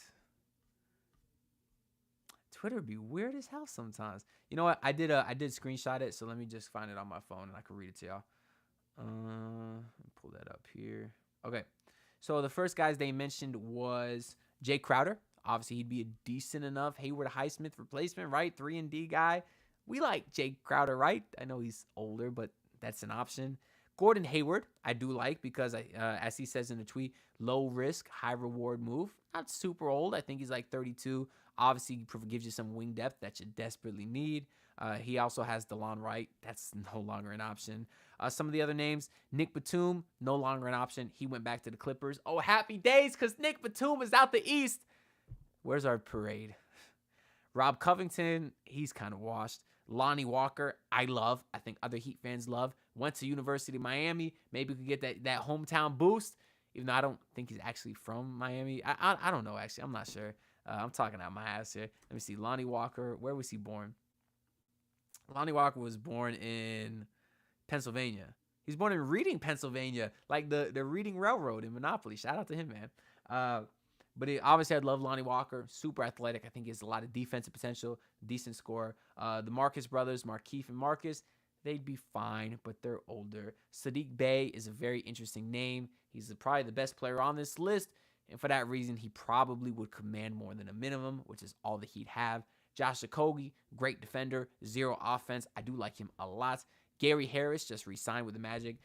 Twitter be weird as hell sometimes. You know what? I did screenshot it, so let me just find it on my phone and I can read it to y'all. Pull that up here. Okay. So the first guys they mentioned was Jay Crowder. Obviously, he'd be a decent enough Hayward Highsmith replacement, right? 3-and-D guy. We like Jay Crowder, right? I know he's older, but that's an option. Gordon Hayward, I do like because, as he says in the tweet, low risk, high reward move. Not super old. I think he's like 32. Obviously, gives you some wing depth that you desperately need. He also has DeLon Wright. That's no longer an option. Some of the other names, Nick Batum, no longer an option. He went back to the Clippers. Oh, happy days because Nick Batum is out the East. Where's our parade? Rob Covington, he's kind of washed. Lonnie Walker, I love. I think other Heat fans love. Went to University of Miami. Maybe we could get that hometown boost, even though I don't think he's actually from Miami. I don't know, actually. I'm not sure. I'm talking out my ass here. Let me see. Lonnie Walker, where was he born? Lonnie Walker was born in Pennsylvania. He's born in Reading, Pennsylvania, like the Reading Railroad in Monopoly. Shout out to him, man. But obviously, I love Lonnie Walker. Super athletic. I think he has a lot of defensive potential. Decent scorer. The Marcus brothers, Markieff and Marcus, they'd be fine, but they're older. Sadiq Bey is a very interesting name. He's probably the best player on this list. And for that reason, he probably would command more than a minimum, which is all the Heat have. Josh Okogie, great defender, 0 offense. I do like him a lot. Gary Harris just re-signed with the Magic.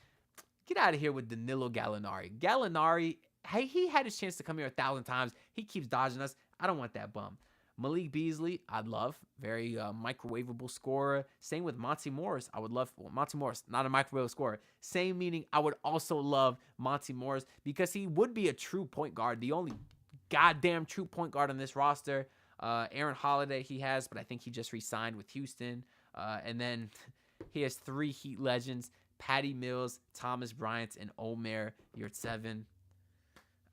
Get out of here with Danilo Gallinari. Gallinari, hey, he had his chance to come here 1,000 times. He keeps dodging us. I don't want that bum. Malik Beasley, I'd love. Very microwavable scorer. Same with Monty Morris. I would love Monty Morris, not a microwave scorer. Same meaning I would also love Monty Morris because he would be a true point guard. The only goddamn true point guard on this roster. Aaron Holiday he has, but I think he just re-signed with Houston. And then he has 3 Heat legends. Patty Mills, Thomas Bryant, and Omer Yurtseven.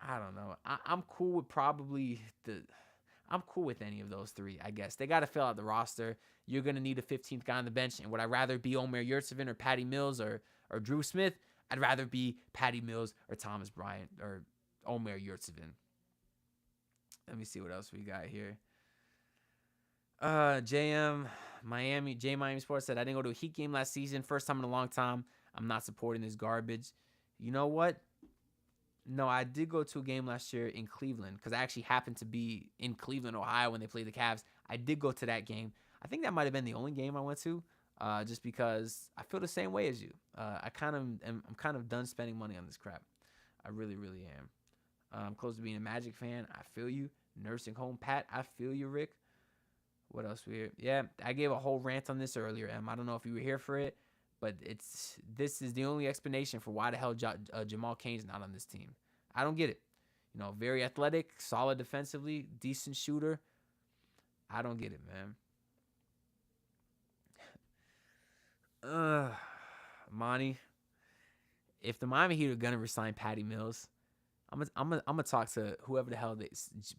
I don't know. I'm cool with I'm cool with any of those 3, I guess. They got to fill out the roster. You're going to need a 15th guy on the bench. And would I rather be Omer Yurtseven or Patty Mills or Drew Smith? I'd rather be Patty Mills or Thomas Bryant or Omer Yurtseven. Let me see what else we got here. Miami Sports said, I didn't go to a Heat game last season. First time in a long time. I'm not supporting this garbage. You know what? No, I did go to a game last year in Cleveland because I actually happened to be in Cleveland, Ohio when they played the Cavs. I did go to that game. I think that might have been the only game I went to just because I feel the same way as you. I'm kind of done spending money on this crap. I really, really am. I'm close to being a Magic fan. I feel you. Nursing home Pat. I feel you, Rick. What else we here? Yeah, I gave a whole rant on this earlier, Em. I don't know if you were here for it, but this is the only explanation for why the hell Jamal Cain's not on this team. I don't get it. Very athletic, solid defensively, decent shooter. I don't get it, man. Armani, if the Miami Heat are gonna resign Patty Mills, I'm gonna talk to whoever the hell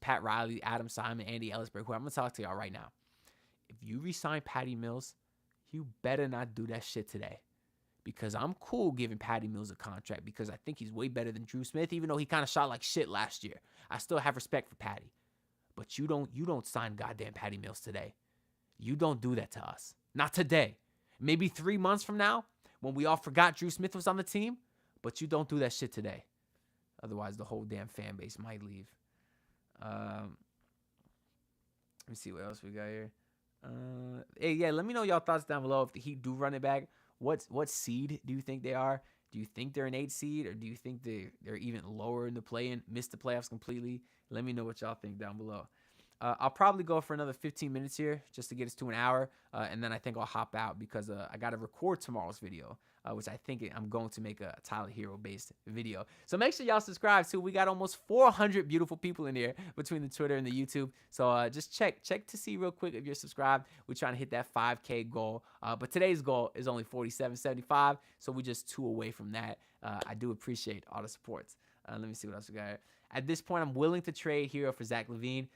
Pat Riley, Adam Simon, Andy Ellisberg, whoever. I'm gonna talk to y'all right now. If you resign Patty Mills, you better not do that shit today. Because I'm cool giving Patty Mills a contract because I think he's way better than Drew Smith, even though he kind of shot like shit last year. I still have respect for Patty. But you don't sign goddamn Patty Mills today. You don't do that to us. Not today. Maybe 3 months from now when we all forgot Drew Smith was on the team, but you don't do that shit today. Otherwise, the whole damn fan base might leave. Let me see what else we got here. Hey, yeah, let me know y'all thoughts down below. If the Heat do run it back, what seed do you think they are? Do you think they're an 8 seed, or do you think they're even lower in the play-in, missed the playoffs completely? Let me know what y'all think down below. I'll probably go for another 15 minutes here just to get us to an hour, and then I think I'll hop out because I got to record tomorrow's video, which I think I'm going to make a Tyler Herro-based video. So make sure y'all subscribe, too. We got almost 400 beautiful people in here between the Twitter and the YouTube. So just check to see real quick if you're subscribed. We're trying to hit that 5K goal, but today's goal is only 4775, so we're just 2 away from that. I do appreciate all the supports. Let me see what else we got here. At this point, I'm willing to trade Herro for Zach LaVine.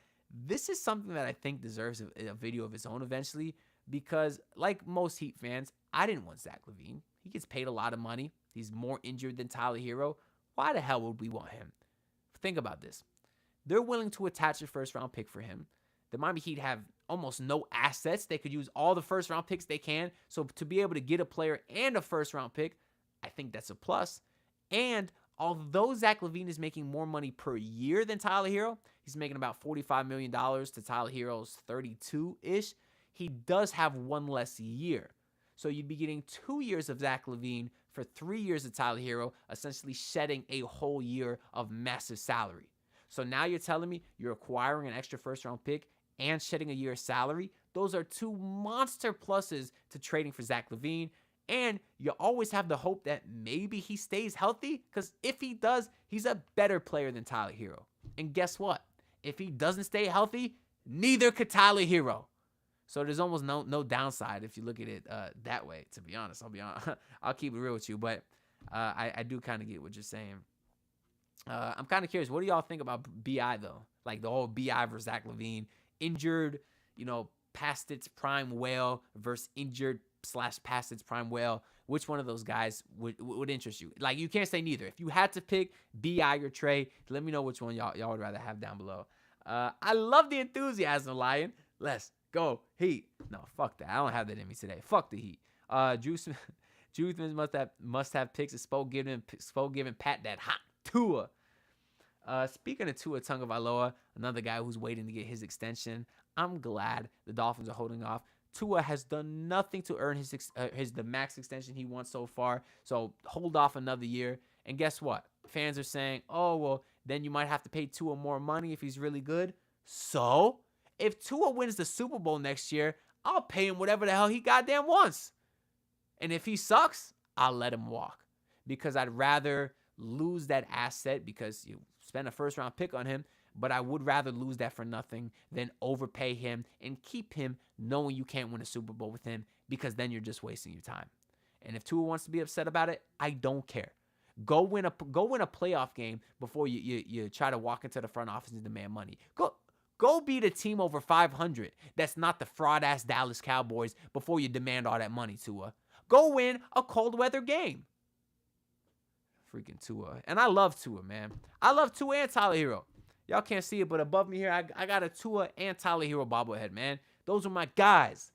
This is something that I think deserves a video of its own eventually because, like most Heat fans, I didn't want Zach LaVine. He gets paid a lot of money. He's more injured than Tyler Herro. Why the hell would we want him? Think about this. They're willing to attach a first-round pick for him. The Miami Heat have almost no assets. They could use all the first-round picks they can. So to be able to get a player and a first-round pick, I think that's a plus. And although Zach LaVine is making more money per year than Tyler Herro, he's making about $45 million to Tyler Herro's 32-ish, he does have 1 less year. So you'd be getting 2 years of Zach LaVine for 3 years of Tyler Herro, essentially shedding a whole year of massive salary. So now you're telling me you're acquiring an extra first-round pick and shedding a year's salary? Those are 2 monster pluses to trading for Zach LaVine. And you always have the hope that maybe he stays healthy, because if he does, he's a better player than Tyler Herro. And guess what? If he doesn't stay healthy, neither could Tyler Herro. So there's almost no downside if you look at it that way, to be honest. I'll keep it real with you, but I do kind of get what you're saying. I'm kind of curious. What do y'all think about BI, though? Like the whole BI versus Zach LaVine. Injured, past its prime whale versus injured / past its prime whale. Which one of those guys would interest you? Like, you can't say neither. If you had to pick BI or Trey, let me know which one y'all would rather have down below. I love the enthusiasm, Lion. Let's go Heat. No, fuck that. I don't have that in me today. Fuck the Heat. Drew Smith must have picks of Spo giving Pat that hot Tua. Speaking of Tua Tagovailoa, another guy who's waiting to get his extension, I'm glad the Dolphins are holding off. Tua has done nothing to earn the max extension he wants so far, so hold off another year. And guess what? Fans are saying, oh, well, then you might have to pay Tua more money if he's really good. So, if Tua wins the Super Bowl next year, I'll pay him whatever the hell he goddamn wants. And if he sucks, I'll let him walk. Because I'd rather lose that asset because you spend a first-round pick on him, but I would rather lose that for nothing than overpay him and keep him knowing you can't win a Super Bowl with him, because then you're just wasting your time. And if Tua wants to be upset about it, I don't care. Go win a playoff game before you try to walk into the front office and demand money. Go beat a team over 500 that's not the fraud-ass Dallas Cowboys before you demand all that money, Tua. Go win a cold-weather game. Freaking Tua. And I love Tua, man. I love Tua and Tyler Herro. Y'all can't see it, but above me here, I got a Tua and Tyler Herro bobblehead, man. Those are my guys.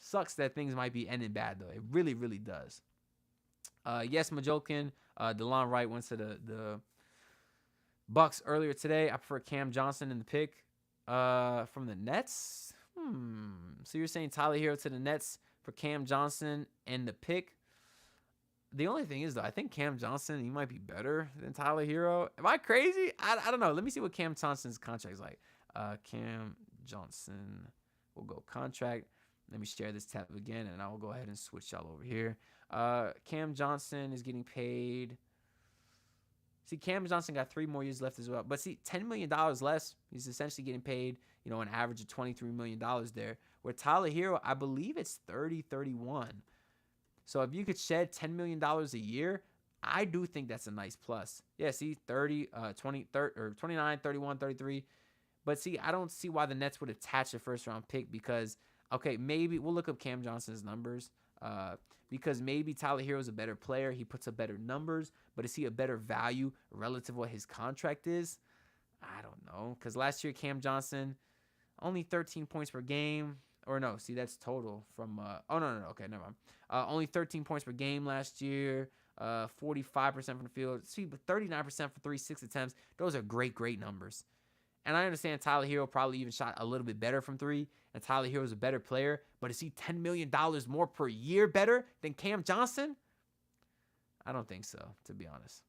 Sucks that things might be ending bad, though. It really, really does. Yes, Majolkin, DeLon Wright went to the Bucks earlier today. I prefer Cam Johnson in the pick from the Nets. So you're saying Tyler Herro to the Nets for Cam Johnson and the pick? The only thing is, though, I think Cam Johnson, he might be better than Tyler Herro. Am I crazy? I don't know. Let me see what Cam Johnson's contract is like. Cam Johnson will go contract. Let me share this tab again, and I will go ahead and switch y'all over here. Cam Johnson is getting paid. See, Cam Johnson got 3 more years left as well. But see, $10 million less. He's essentially getting paid, an average of $23 million there. Where Tyler Herro, I believe it's 30, 31. So if you could shed $10 million a year, I do think that's a nice plus. Yeah, see, 30, 20, 30, or 29, 31, 33. But see, I don't see why the Nets would attach a first round pick because, okay, maybe we'll look up Cam Johnson's numbers because maybe Tyler Hero is a better player. He puts up better numbers, but is he a better value relative to what his contract is? I don't know. Because last year, Cam Johnson, only 13 points per game. Or no, see, that's total from, no. Okay, never mind. Only 13 points per game last year. 45% from the field. See, but 39% for 3-6 attempts. Those are great numbers. And I understand Tyler Herro probably even shot a little bit better from three, and Tyler Herro is a better player, but is he $10 million more per year better than Cam Johnson? I don't think so, to be honest.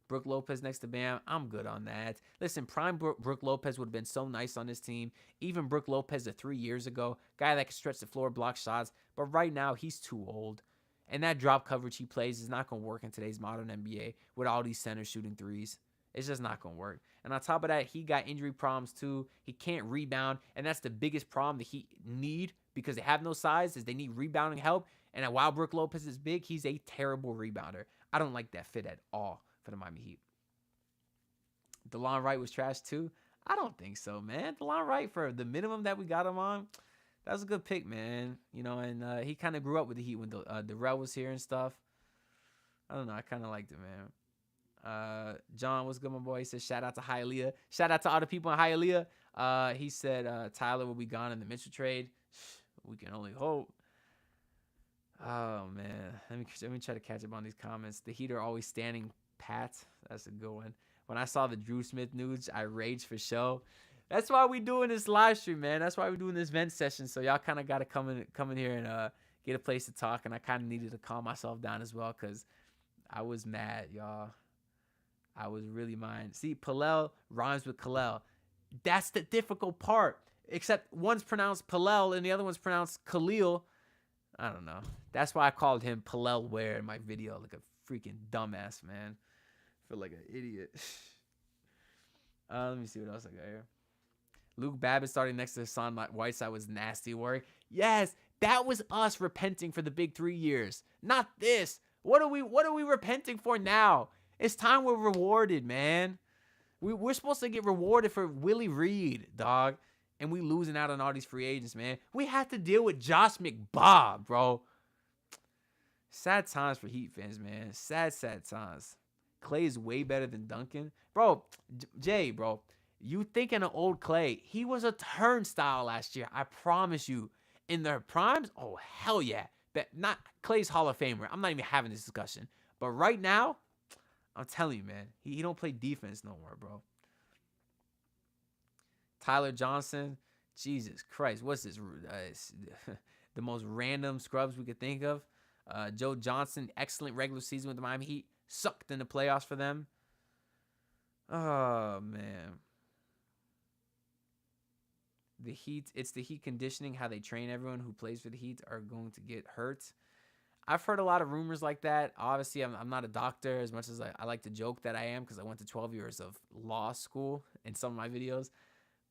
Brook Lopez next to Bam, I'm good on that. Listen, prime Brook Lopez would have been so nice on this team. Even Brook Lopez 3 years ago, guy that could stretch the floor, block shots, but right now he's too old. And that drop coverage he plays is not going to work in today's modern NBA with all these centers shooting threes. It's just not going to work. And on top of that, he got injury problems too. He can't rebound, and that's the biggest problem the Heat need because they have no size is they need rebounding help. And while Brook Lopez is big, he's a terrible rebounder. I don't like that fit at all for the Miami Heat. DeLon Wright was trash too? I don't think so, man. DeLon Wright, for the minimum that we got him on, that was a good pick, man. You know, and he kind of grew up with the Heat when Darrell was here and stuff. I don't know. I kind of liked it, man. John, what's good, my boy? He said, shout out to Hialeah. Shout out to all the people in Hialeah. He said Tyler will be gone in the Mitchell trade. We can only hope. Oh, man. Let me try to catch up on these comments. The Heat are always standing pat. That's a good one. When I saw the Drew Smith news, I raged for show. That's why we doing this live stream, man. That's why we're doing this vent session. So y'all kind of got to come in here and get a place to talk. And I kind of needed to calm myself down as well because I was mad, y'all. I was really mad. See, Palel rhymes with Kalel. That's the difficult part. Except one's pronounced Palel and the other one's pronounced Khalil. I don't know. That's why I called him Palel Ware in my video. Like a freaking dumbass, man. I feel like an idiot. Let me see what else I got here. Luke Babbitt starting next to Hassan Whiteside was nasty work. Yes, that was us repenting for the big 3 years. Not this. What are we repenting for now? It's time we're rewarded, man. We're supposed to get rewarded for Willie Reed, dog. And we losing out on all these free agents, man. We had to deal with Josh McBob, bro. Sad times for Heat fans, man. Sad times. Clay is way better than Duncan. Bro, Jay, bro. You thinking of old Clay. He was a turnstile last year. I promise you. In their primes, oh, hell yeah. Not Clay's Hall of Famer. I'm not even having this discussion. But right now, I'm telling you, man. He don't play defense no more, bro. Tyler Johnson. Jesus Christ. What's this? The most random scrubs we could think of. Joe Johnson. Excellent regular season with the Miami Heat. Sucked in the playoffs for them. Oh, man. The Heat, it's the Heat conditioning, how they train everyone who plays for the Heat are going to get hurt. I've heard a lot of rumors like that. Obviously, I'm not a doctor as much as I like to joke that I am because I went to 12 years of law school in some of my videos.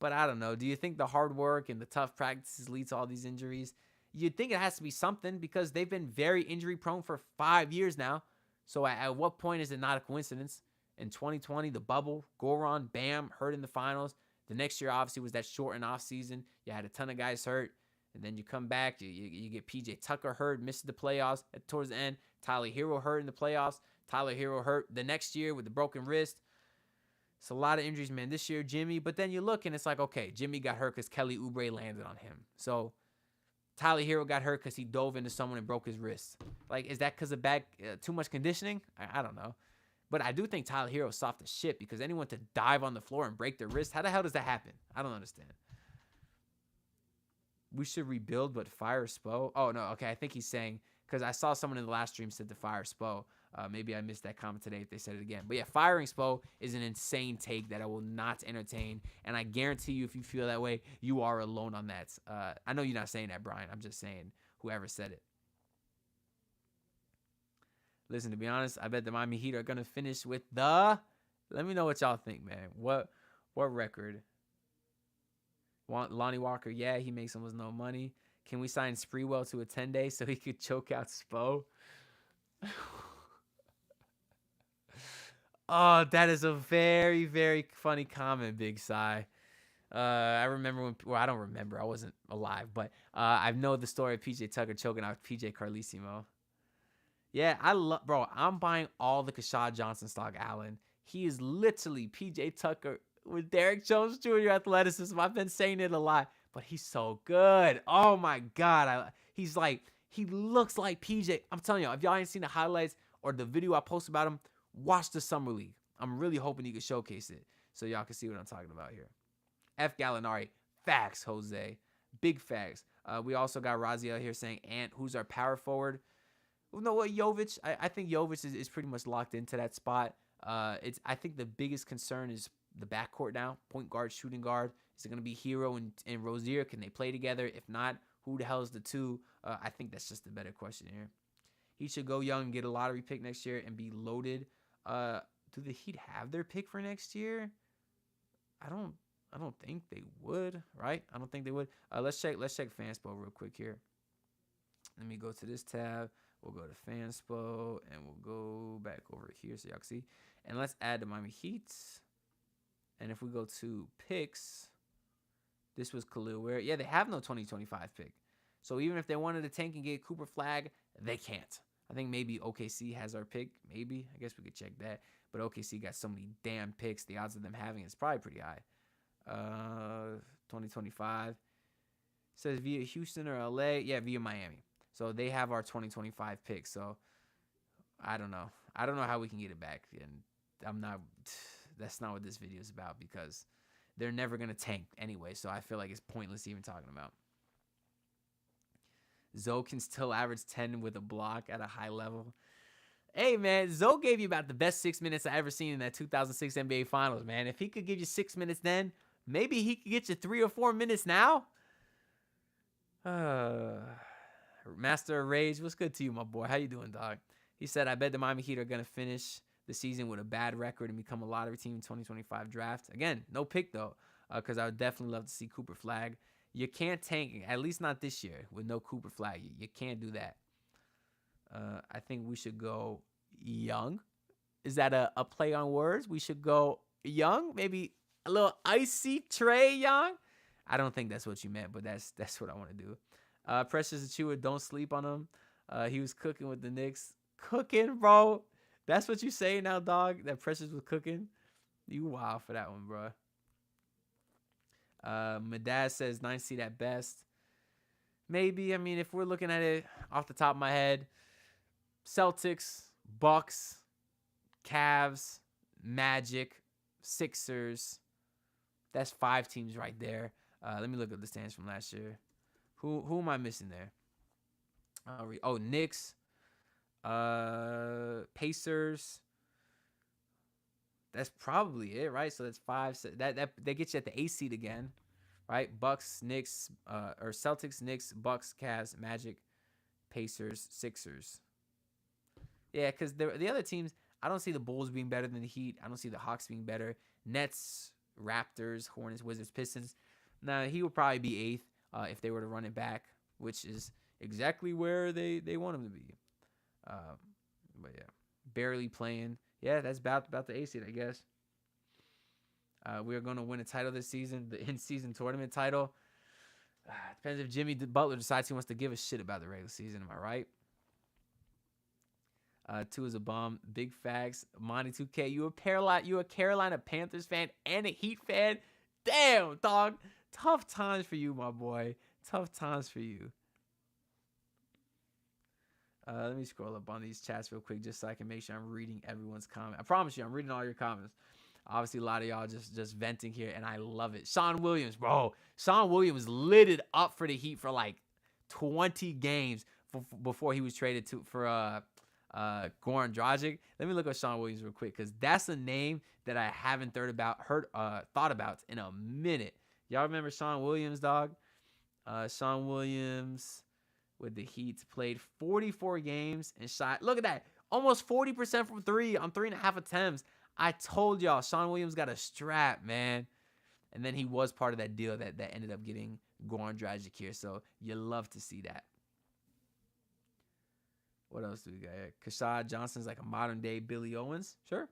But I don't know. Do you think the hard work and the tough practices lead to all these injuries? You'd think it has to be something because they've been very injury prone for 5 years now. So at what point is it not a coincidence? In 2020, the bubble, Goran, Bam, hurt in the finals. The next year, obviously, was that shortened off season. You had a ton of guys hurt. And then you come back, you get PJ Tucker hurt, misses the playoffs towards the end. Tyler Herro hurt in the playoffs. Tyler Herro hurt the next year with the broken wrist. It's a lot of injuries, man. This year, Jimmy. But then you look, and it's like, okay, Jimmy got hurt because Kelly Oubre landed on him. So Tyler Herro got hurt because he dove into someone and broke his wrist. Like, is that because of too much conditioning? I don't know. But I do think Tyler Herro is soft as shit because anyone to dive on the floor and break their wrist, how the hell does that happen? I don't understand. We should rebuild, but fire Spo. Oh, no. Okay, I think he's saying, because I saw someone in the last stream said to fire Spo. Maybe I missed that comment today if they said it again. But yeah, firing Spo is an insane take that I will not entertain. And I guarantee you, if you feel that way, you are alone on that. I know you're not saying that, Brian. I'm just saying whoever said it. Listen, to be honest, I bet the Miami Heat are going to finish with the... Let me know what y'all think, man. What record? Lonnie Walker, yeah, he makes almost no money. Can we sign Spreewell to a 10-day so he could choke out Spo? Oh, that is a very, very funny comment, Big Sai. I remember when, well, I don't remember. I wasn't alive, but I know the story of PJ Tucker choking out PJ Carlissimo. Yeah, I love, bro. I'm buying all the Kashad Johnson stock, Allen. He is literally PJ Tucker with Derrick Jones Jr. athleticism. I've been saying it a lot, but he's so good. Oh my God. He looks like PJ. I'm telling y'all, if y'all ain't seen the highlights or the video I posted about him, watch the Summer League. I'm really hoping he can showcase it so y'all can see what I'm talking about here. F. Gallinari, facts, Jose. Big facts. We also got Raziel here saying, Ant, who's our power forward? You know what, Jovic? I think Jovic is pretty much locked into that spot. I think the biggest concern is the backcourt now. Point guard, shooting guard. Is it going to be Herro and Rozier? Can they play together? If not, who the hell is the two? I think that's just a better question here. He should go young and get a lottery pick next year and be loaded. Do the Heat have their pick for next year? I don't think they would, right? I don't think they would. Let's check Fanspo real quick here. Let me go to this tab. We'll go to Fanspo and we'll go back over here so y'all can see. And let's add the Miami Heat. And if we go to picks, this was Khalil Ware. Yeah, they have no 2025 pick. So even if they wanted to tank and get Cooper Flag, they can't. I think maybe OKC has our pick. Maybe. I guess we could check that. But OKC got so many damn picks. The odds of them having is probably pretty high. 2025. Says via Houston or LA. Yeah, via Miami. So they have our 2025 pick. So I don't know. I don't know how we can get it back. And that's not what this video is about because they're never going to tank anyway. So I feel like it's pointless even talking about. Zoe can still average 10 with a block at a high level. Hey, man, Zoe gave you about the best 6 minutes I ever seen in that 2006 NBA Finals, man. If he could give you 6 minutes then, maybe he could get you 3 or 4 minutes now. Master of Rage, what's good to you, my boy? How you doing, dog? He said, I bet the Miami Heat are going to finish the season with a bad record and become a lottery team in 2025 draft. Again, no pick, though, because I would definitely love to see Cooper Flag. You can't tank, at least not this year, with no Cooper Flag. You can't do that. I think we should go young. Is that a play on words? We should go young? Maybe a little icy Trae Young? I don't think that's what you meant, but that's what I want to do. Precious Achua, don't sleep on him. He was cooking with the Knicks. Cooking, bro. That's what you say now, dog? That Precious was cooking? You wild for that one, bro. My dad says 9 seed at best. Maybe. I mean, if we're looking at it off the top of my head, Celtics, Bucks, Cavs, Magic, Sixers. That's 5 teams right there. Let me look at the stands from last year. Who am I missing there? Knicks, Pacers. That's probably it, right? So that's 5. So that gets you at the 8 seed again, right? Bucks, Knicks, or Celtics, Knicks, Bucks, Cavs, Magic, Pacers, Sixers. Yeah, because the other teams, I don't see the Bulls being better than the Heat. I don't see the Hawks being better. Nets, Raptors, Hornets, Wizards, Pistons. Now, he would probably be 8th if they were to run it back, which is exactly where they want him to be. But yeah, barely playing. Yeah, that's about the 8th seed, I guess. We are going to win a title this season, the in-season tournament title. Depends if Jimmy Butler decides he wants to give a shit about the regular season. Am I right? 2 is a bum. Big facts. Monty 2K, you a Carolina Panthers fan and a Heat fan? Damn, dog. Tough times for you, my boy. Tough times for you. Let me scroll up on these chats real quick just so I can make sure I'm reading everyone's comment. I promise you, I'm reading all your comments. Obviously, a lot of y'all just venting here, and I love it. Sean Williams, bro. Sean Williams lit it up for the Heat for like 20 games before he was traded for Goran Dragic. Let me look at Sean Williams real quick because that's a name that I haven't thought about in a minute. Y'all remember Sean Williams, dog? Sean Williams with the Heat played 44 games and shot. Look at that. Almost 40% from 3 on 3.5 attempts. I told y'all Sean Williams got a strap, man. And then he was part of that deal that ended up getting Goran Dragic here. So you love to see that. What else do we got here? Kashad Johnson's like a modern day Billy Owens. Sure.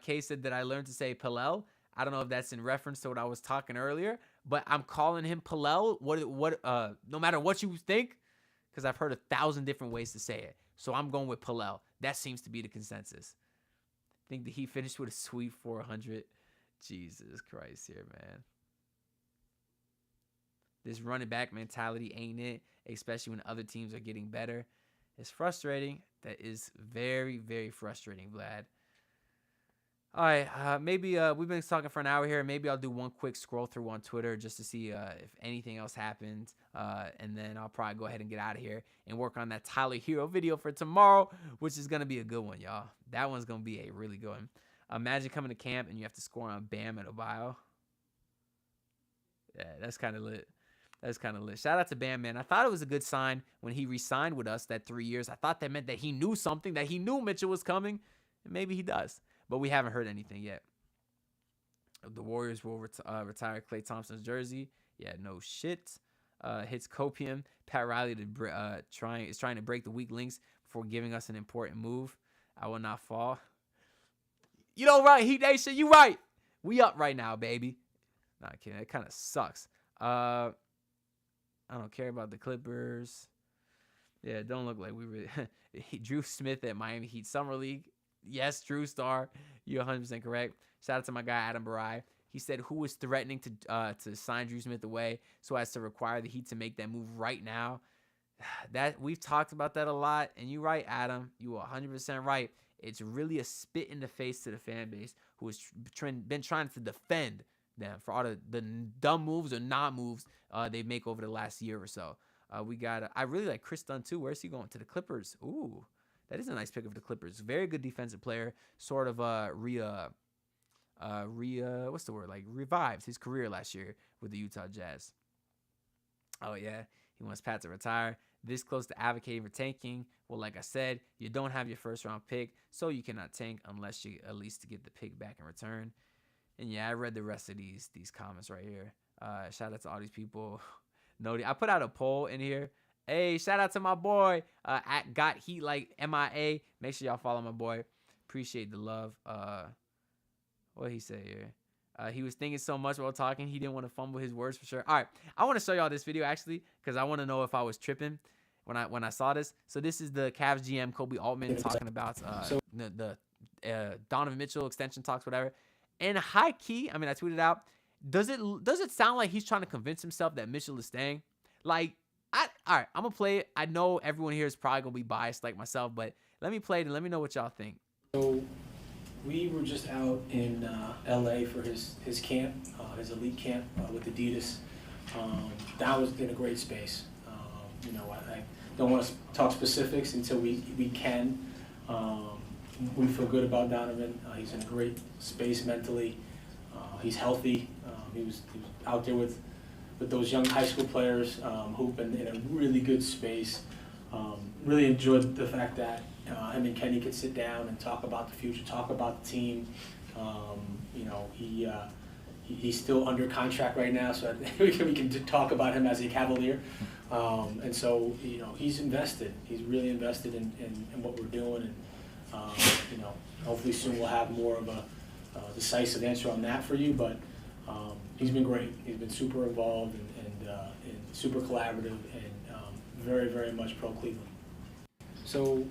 Kay said that I learned to say Pallel. I don't know if that's in reference to what I was talking earlier, but I'm calling him Pallel. No matter what you think, because I've heard 1,000 different ways to say it. So I'm going with Pallel. That seems to be the consensus. I think that he finished with a sweet 400. Jesus Christ here, man. This running back mentality ain't it, especially when other teams are getting better. It's frustrating. That is very, very frustrating, Vlad. All right, maybe we've been talking for an hour here. Maybe I'll do one quick scroll through on Twitter just to see if anything else happened, and then I'll probably go ahead and get out of here and work on that Tyler Herro video for tomorrow, which is gonna be a good one, y'all. That one's gonna be a really good one. Imagine coming to camp and you have to score on Bam and Adebayo. Yeah, that's kind of lit. That's kind of lit. Shout out to Bam, man. I thought it was a good sign when he re-signed with us that 3 years. I thought that meant that he knew something, that he knew Mitchell was coming, and maybe he does. But we haven't heard anything yet. The Warriors will retire Klay Thompson's jersey. Yeah, no shit. Hits copium. Pat Riley is trying to break the weak links before giving us an important move. I will not fall. You know, right, Heat Nation, you right. We up right now, baby. Not kidding. It kind of sucks. I don't care about the Clippers. Yeah, it don't look like we really. Drew Smith at Miami Heat Summer League. Yes, Drew Star. You're 100% correct. Shout out to my guy, Adam Barai. He said, who was threatening to sign Drew Smith away so as to require the Heat to make that move right now? That we've talked about that a lot. And you're right, Adam. You are 100% right. It's really a spit in the face to the fan base who has been trying to defend them for all the dumb moves or not moves they make over the last year or so. I really like Chris Dunn, too. Where's he going? To the Clippers. Ooh. That is a nice pick of the Clippers. Very good defensive player. Sort of what's the word? Like revived his career last year with the Utah Jazz. Oh yeah, he wants Pat to retire. This close to advocating for tanking. Well, like I said, you don't have your first round pick, so you cannot tank unless you at least to get the pick back in return. And yeah, I read the rest of these comments right here. Shout out to all these people. I put out a poll in here. Hey, shout out to my boy at Got Heat Like MIA. Make sure y'all follow my boy. Appreciate the love. What he say here? He was thinking so much while talking, he didn't want to fumble his words for sure. All right, I want to show y'all this video actually because I want to know if I was tripping when I saw this. So this is the Cavs GM Kobe Altman talking about the Donovan Mitchell extension talks, whatever. And high key, I mean, I tweeted out. Does it sound like he's trying to convince himself that Mitchell is staying? Like. All right, I'm going to play it. I know everyone here is probably going to be biased like myself, but let me play it and let me know what y'all think. So we were just out in L.A. for his camp, his elite camp with Adidas. That was in a great space. I don't want to talk specifics until we can. We feel good about Donovan. He's in a great space mentally. He's healthy. He was out there with those young high school players hooping in a really good space. Really enjoyed the fact that him and Kenny could sit down and talk about the future, talk about the team. He's still under contract right now, so we can talk about him as a Cavalier. And so, he's invested. He's really invested in what we're doing. And, hopefully soon we'll have more of a decisive answer on that for you. But he's been great. He's been super involved and super collaborative and very, very much pro Cleveland. So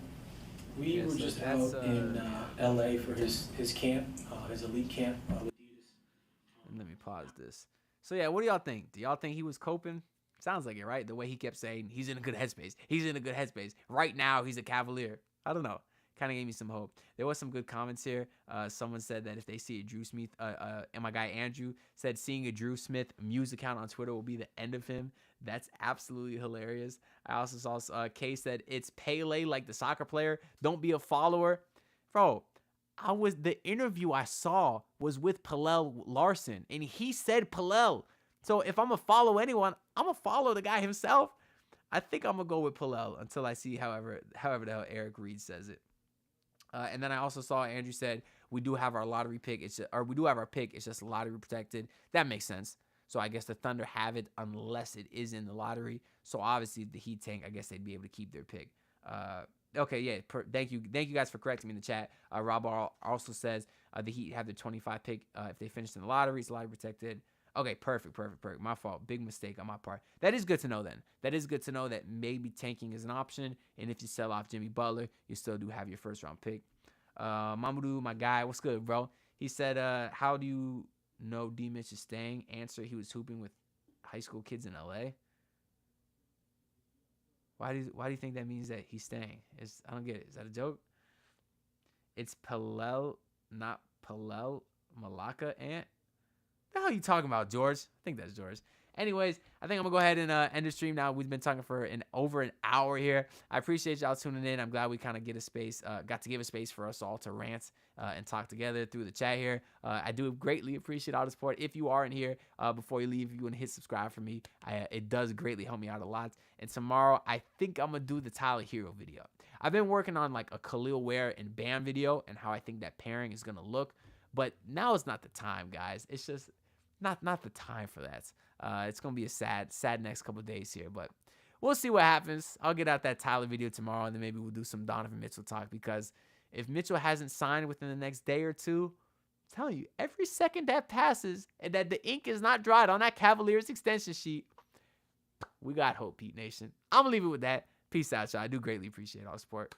we were just out in L.A. for his camp, his elite camp with Adidas. Let me pause this. So yeah, what do y'all think? Do y'all think he was coping? Sounds like it, right? The way he kept saying he's in a good headspace. He's in a good headspace. Right now, he's a Cavalier. I don't know. Kind of gave me some hope. There was some good comments here. Someone said that if they see a Drew Smith, and my guy Andrew said seeing a Drew Smith Muse account on Twitter will be the end of him. That's absolutely hilarious. I also saw Kay said it's Pele like the soccer player. Don't be a follower, bro. The interview I saw was with Pallel Larson, and he said Pallel. So if I'm gonna follow anyone, I'm gonna follow the guy himself. I think I'm gonna go with Pallel until I see however the hell Eric Reed says it. And then I also saw Andrew said we do have our lottery pick. We do have our pick. It's just lottery protected. That makes sense. So I guess the Thunder have it unless it is in the lottery. So obviously the Heat tank, I guess they'd be able to keep their pick. Okay, yeah. Thank you guys for correcting me in the chat. Rob also says the Heat have their 25 pick if they finish in the lottery. It's lottery protected. Okay, perfect. My fault. Big mistake on my part. That is good to know then. That is good to know that maybe tanking is an option. And if you sell off Jimmy Butler, you still do have your first round pick. Mamadou, my guy, what's good, bro? He said, how do you know D. Mitch is staying? Answer, he was hooping with high school kids in LA. Why do you think that means that he's staying? I don't get it. Is that a joke? It's Palel, not Palel Malaka Ant. The hell are you talking about, George? I think that's George. Anyways, I think I'm going to go ahead and end the stream now. We've been talking for over an hour here. I appreciate y'all tuning in. I'm glad we kind of got to give a space for us all to rant and talk together through the chat here. I do greatly appreciate all the support. If you are in here, before you leave, if you want to hit subscribe for me, it does greatly help me out a lot. And tomorrow, I think I'm going to do the Tyler Herro video. I've been working on like a Khalil Ware and Bam video and how I think that pairing is going to look. But now is not the time, guys. It's just not the time for that. It's going to be a sad next couple of days here. But we'll see what happens. I'll get out that Tyler video tomorrow, and then maybe we'll do some Donovan Mitchell talk. Because if Mitchell hasn't signed within the next day or two, I'm telling you, every second that passes and that the ink is not dried on that Cavaliers extension sheet, we got hope, Heat Nation. I'm going to leave it with that. Peace out, y'all. I do greatly appreciate all the support.